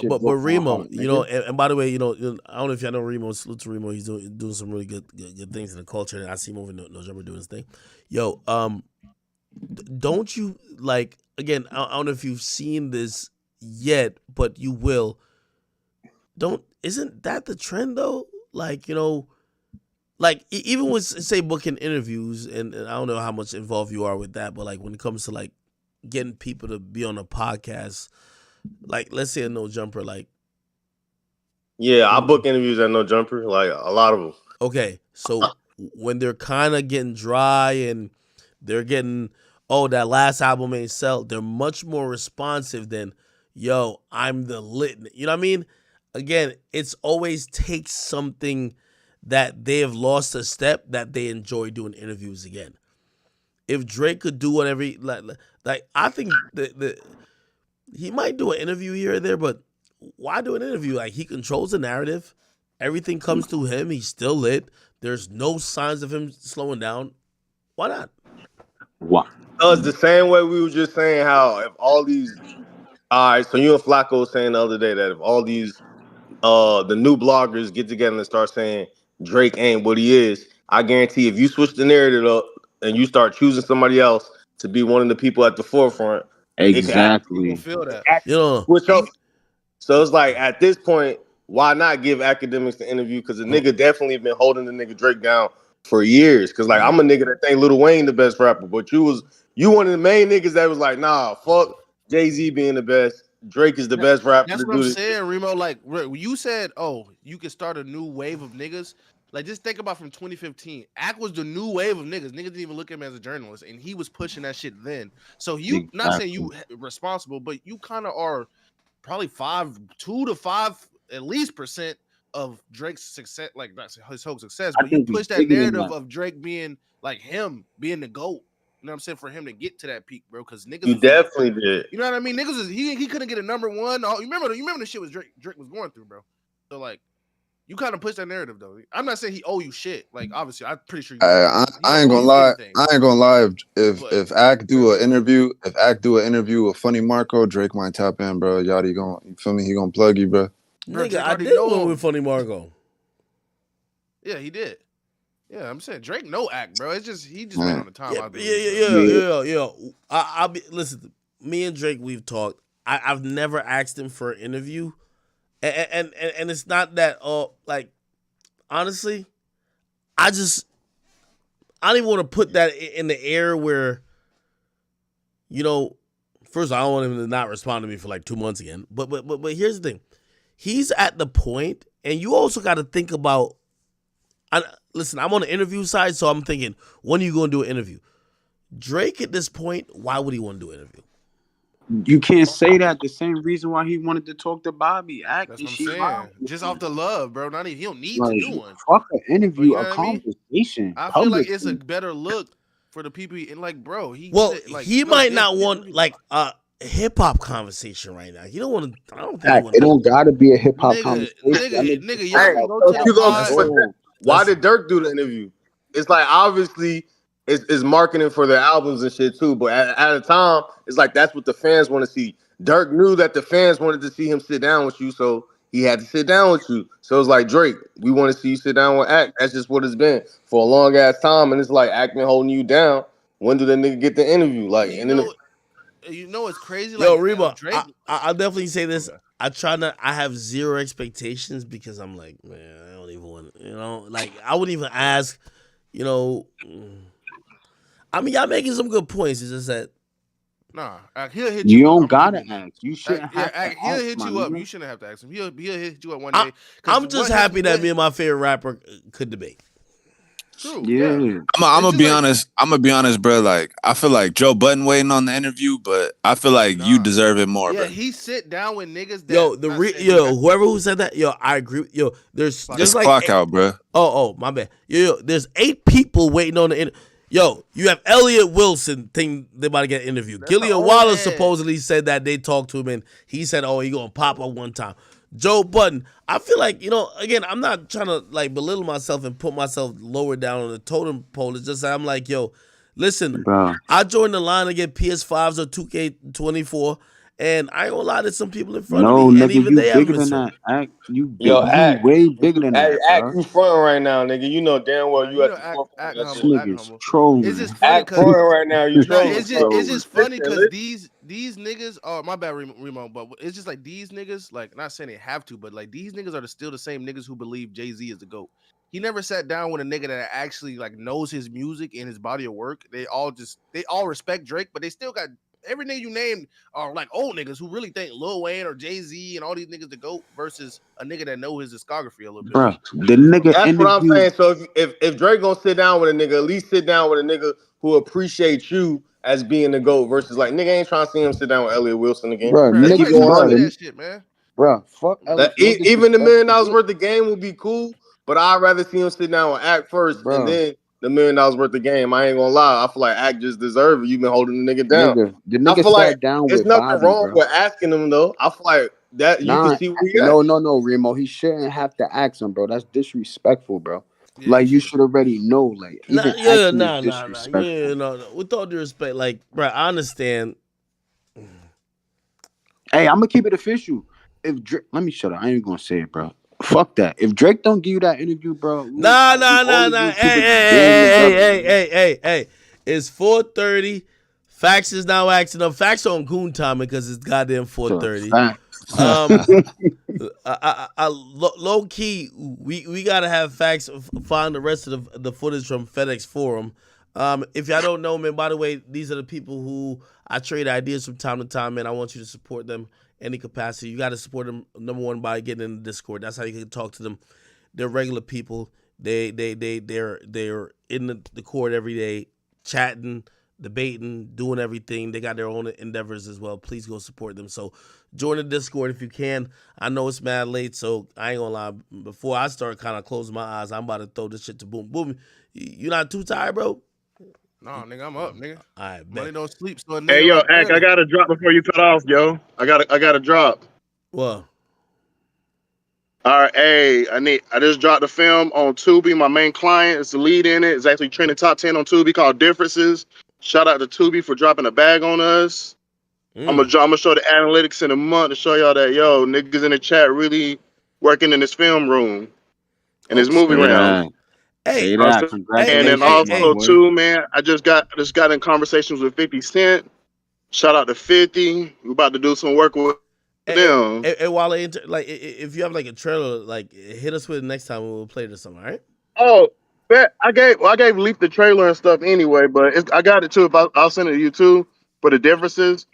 But Remo, and by the way, I don't know if y'all know Remo. Salute to Remo. He's doing some really good things in the culture, and I see him over in November doing his thing. Yo, don't you like? Again, I don't know if you've seen this yet, but you will. Isn't that the trend though? Like, like even with say booking interviews, and I don't know how much involved you are with that, but like when it comes to like getting people to be on a podcast, like let's say a No Jumper, like yeah, I book interviews at No Jumper, like a lot of them. Okay, so when they're kind of getting dry and they're getting, that last album ain't sell, they're much more responsive than, yo, I'm the lit. You know what I mean? Again, it's always takes something that they have lost a step that they enjoy doing interviews again. If Drake could do whatever, like I think that he might do an interview here or there, but why do an interview? Like he controls the narrative. Everything comes through him. He's still lit. There's no signs of him slowing down. Why not? Why? Because the same way we were just saying how if all these, all right, so you and Flacco was saying the other day that if all these, the new bloggers get together and start saying Drake ain't what he is, I guarantee if you switch the narrative up and you start choosing somebody else to be one of the people at the forefront, exactly. Feel that. Switch up. So it's like at this point, why not give academics the interview? Because the nigga definitely been holding the nigga Drake down for years. Because like I'm a nigga that think Lil Wayne the best rapper, but you one of the main niggas that was like, nah, fuck Jay-Z being the best. Drake is the best rapper. That's what I'm saying, Remo. Like you said, you could start a new wave of niggas. Like just think about from 2015. Ack was the new wave of niggas. Niggas didn't even look at him as a journalist, and he was pushing that shit then. So you not saying you responsible, but you kind of are probably 2 to 5 at least % of Drake's success, like that's his whole success. But you push that narrative of Drake being like him, being the GOAT. You know what I'm saying? For him to get to that peak, bro, because niggas. You definitely did. You know what I mean? Niggas he couldn't get a number one. You remember the shit was Drake was going through, bro. So like, you kind of push that narrative though. I'm not saying he owe you shit. Like obviously, I'm pretty sure. I ain't gonna lie. I ain't gonna lie. If Ack do an interview, with Funny Marco, Drake might tap in, bro. Yachty you feel me? He gonna plug you, bro. Nigga, I did one with Funny Marco. Yeah, he did. Yeah, I'm saying Drake no Act, bro. It's just he just went on the time. Yeah. I'll be listen. Me and Drake, we've talked. I've never asked him for an interview, and it's not that. Like honestly, I don't even want to put that in the air where, first I don't want him to not respond to me for like 2 months again. But here's the thing, he's at the point, and you also got to think about. Listen, I'm on the interview side, so I'm thinking, when are you going to do an interview? Drake at this point, why would he want to do an interview? You can't say that. The same reason why he wanted to talk to Bobby. That's what I'm saying. Just off the love, bro. He don't need to do one. Fuck an interview, a conversation. I feel like it's a better look for the people. And like, bro, he might not want like a hip hop conversation right now. You don't want to. I don't think it don't gotta be a hip hop conversation. Why did Dirk do the interview? It's like obviously it's marketing for their albums and shit too. But at a time, it's like that's what the fans want to see. Dirk knew that the fans wanted to see him sit down with you, so he had to sit down with you. So it's like, Drake, we want to see you sit down with Act. That's just what it's been for a long ass time. And it's like Act been holding you down. When did that nigga get the interview? Like, it's crazy. Yo, Reba, I'll definitely say this. I have zero expectations because I'm like, man, I don't even want, like I wouldn't even ask, I mean, y'all making some good points. It's just that, nah, he'll hit you. You don't gotta ask. You shouldn't have to he'll ask, hit you up. You shouldn't have to ask him. He'll hit you up one day. I'm just happy that me and my favorite rapper could debate. True. Yeah. I'm gonna be honest. I'm gonna be honest, bro. Like I feel like Joe Budden waiting on the interview, but I feel like you deserve it more, yeah, bro. he sit down with niggas. Whoever who said that, I agree. There's like clock out, bro. Oh, my bad. There's 8 people waiting on the you have Elliot Wilson think they about to get interviewed. Gillian Wallace supposedly said that they talked to him and he said, he gonna pop up one time. Joe Budden, I feel like, again, I'm not trying to like belittle myself and put myself lower down on the totem pole. It's just that I'm like, listen, I joined the line to get PS5s or 2K24, And I ain't gonna lie to some people in front No, of me, and nigga, even you they have bigger than missed. that. Act, you big, Yo, you way bigger than that, Act, bro. you fronting right now, nigga. You know damn well you You at know, the act, forefront act of that This shit. humble, act nigga's humble. It's trolling. just funny Act because fronting right now. You no, trolling. it's just funny because Listen. these niggas. Oh, my bad, Remo. But it's just like these niggas. Like, not saying they have to, but like these niggas are still the same niggas who believe Jay-Z is the GOAT. He never sat down with a nigga that actually like knows his music and his body of work. They all respect Drake, but they still got every nigga you named are like old niggas who really think Lil Wayne or Jay-Z and all these niggas the GOAT versus a nigga that know his discography a little bit. Bro, the nigga That's what I'm interview. saying. So if Drake gonna sit down with a nigga, at least sit down with a nigga who appreciates you as being the GOAT versus like nigga ain't trying to see him sit down with Elliot Wilson again. Bro, Let's keep nigga, it bro, 100. That shit, man. Bro, fuck Elliot. No Even the $1 million disrespect, worth of game would be cool, but I'd rather see him sit down with Act first and bro. then the $1 million worth of game. I ain't gonna lie. I feel like Act just deserve it. You've been holding the nigga down. The I nigga feel like sat down it's with nothing Bobby, wrong bro. with asking him though. I feel like that you can Nah, see where he at. no, Remo. He shouldn't have to ask him, bro. That's disrespectful, bro. Yeah, Like you should already know. Like even asking is disrespectful. Yeah, no. With all due respect, like, bro, I understand. Hey, I'm gonna keep it official. If Drake, let me shut up. I ain't gonna say it, bro. Fuck that. If Drake don't give you that interview, bro. Nah. Hey. It's 4:30. Fax is now acting up. Fax on goon time because it's goddamn 4:30. Low key, we gotta have Fax find the rest of the footage from FedEx Forum. If y'all don't know, man, by the way, these are the people who I trade ideas from time to time, man. I want you to support them any capacity. You got to support them, number one, by getting in the Discord. That's how you can talk to them. They're regular people. They're in the court every day, chatting, debating, doing everything. They got their own endeavors as well. Please go support them. So join the Discord if you can. I know it's mad late, so I ain't gonna lie. Before I start kind of closing my eyes, I'm about to throw this shit to Boom. Boom, you not too tired, bro? No, nigga, I'm up, nigga. All right, money don't sleep. So Hey, yo, Ack, I got to drop before you cut off, yo. I got to drop. What? All right, hey, I just dropped the film on Tubi. My main client is the lead in it. It's actually trending top 10 on Tubi called Differences. Shout out to Tubi for dropping a bag on us. I'm gonna show the analytics in a month to show y'all that yo niggas in the chat really working in this film room and this movie round. Hey, and then also too, man, I just got in conversations with 50 Cent. Shout out to 50. We're about to do some work with them. And while like, if you have like a trailer, like hit us with it next time we'll play this song, all right? Oh, I gave Leaf the trailer and stuff anyway, but I got it too. I'll send it to you too for the differences.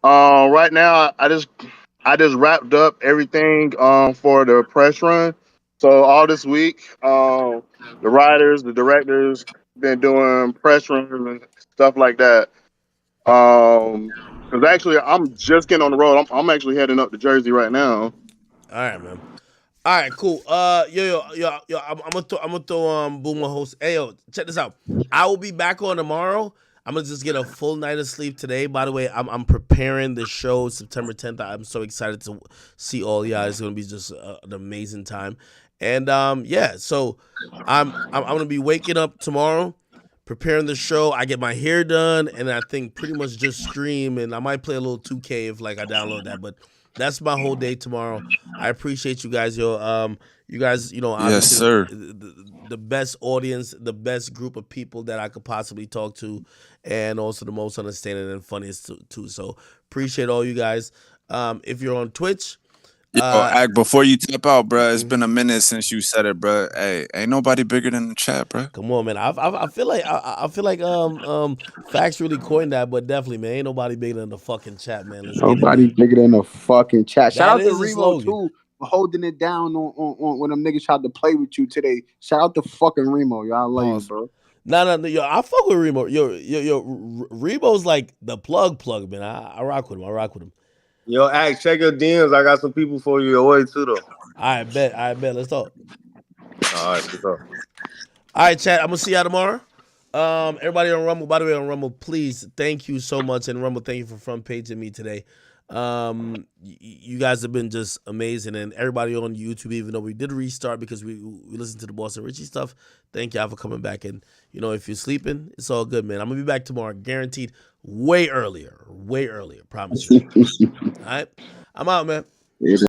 Right now I just wrapped up everything for the press run. So all this week, the writers, the directors been doing press runs and stuff like that. Because actually I'm just getting on the road. I'm actually heading up to Jersey right now. All right, man. All right, cool. Yo, I'm gonna throw Boom a host. Hey, yo, check this out. I will be back on tomorrow. I'm gonna just get a full night of sleep today. By the way, I'm preparing the show September 10th. I'm so excited to see all y'all. It's gonna be just an amazing time. And yeah, so I'm gonna be waking up tomorrow, preparing the show. I get my hair done, and I think pretty much just stream. And I might play a little 2K if like I download that, but. That's my whole day tomorrow. I appreciate you guys, yo. You guys, obviously yes, sir. The best audience, the best group of people that I could possibly talk to, and also the most understanding and funniest too. So appreciate all you guys. If you're on Twitch, Ack, before you tap out, bro, it's been a minute since you said it, bro. Hey, ain't nobody bigger than the chat, bro. Come on, man. I feel like Facts really coined that, but definitely, man, ain't nobody bigger than the fucking chat, man. Let's nobody bigger than the fucking chat. Shout out to is a Remo slogan. too for holding it down on when them niggas tried to play with you today. Shout out to fucking Remo, y'all. I love you, bro. No, yo, I fuck with Remo. Yo, Remo's like the plug, man. I rock with him. Yo, Ack, check your DMs. I got some people for you away too, though. I bet. Let's talk. All right, let's go. All right, chat. I'm gonna see y'all tomorrow. Everybody on Rumble. By the way, on Rumble, please, thank you so much. And Rumble, thank you for front paging me today. You guys have been just amazing, and everybody on YouTube, even though we did restart because we listened to the Boston Richie stuff. Thank y'all for coming back, and if you're sleeping, it's all good, man. I'm gonna be back tomorrow, guaranteed, way earlier, promise you. All right, I'm out, man.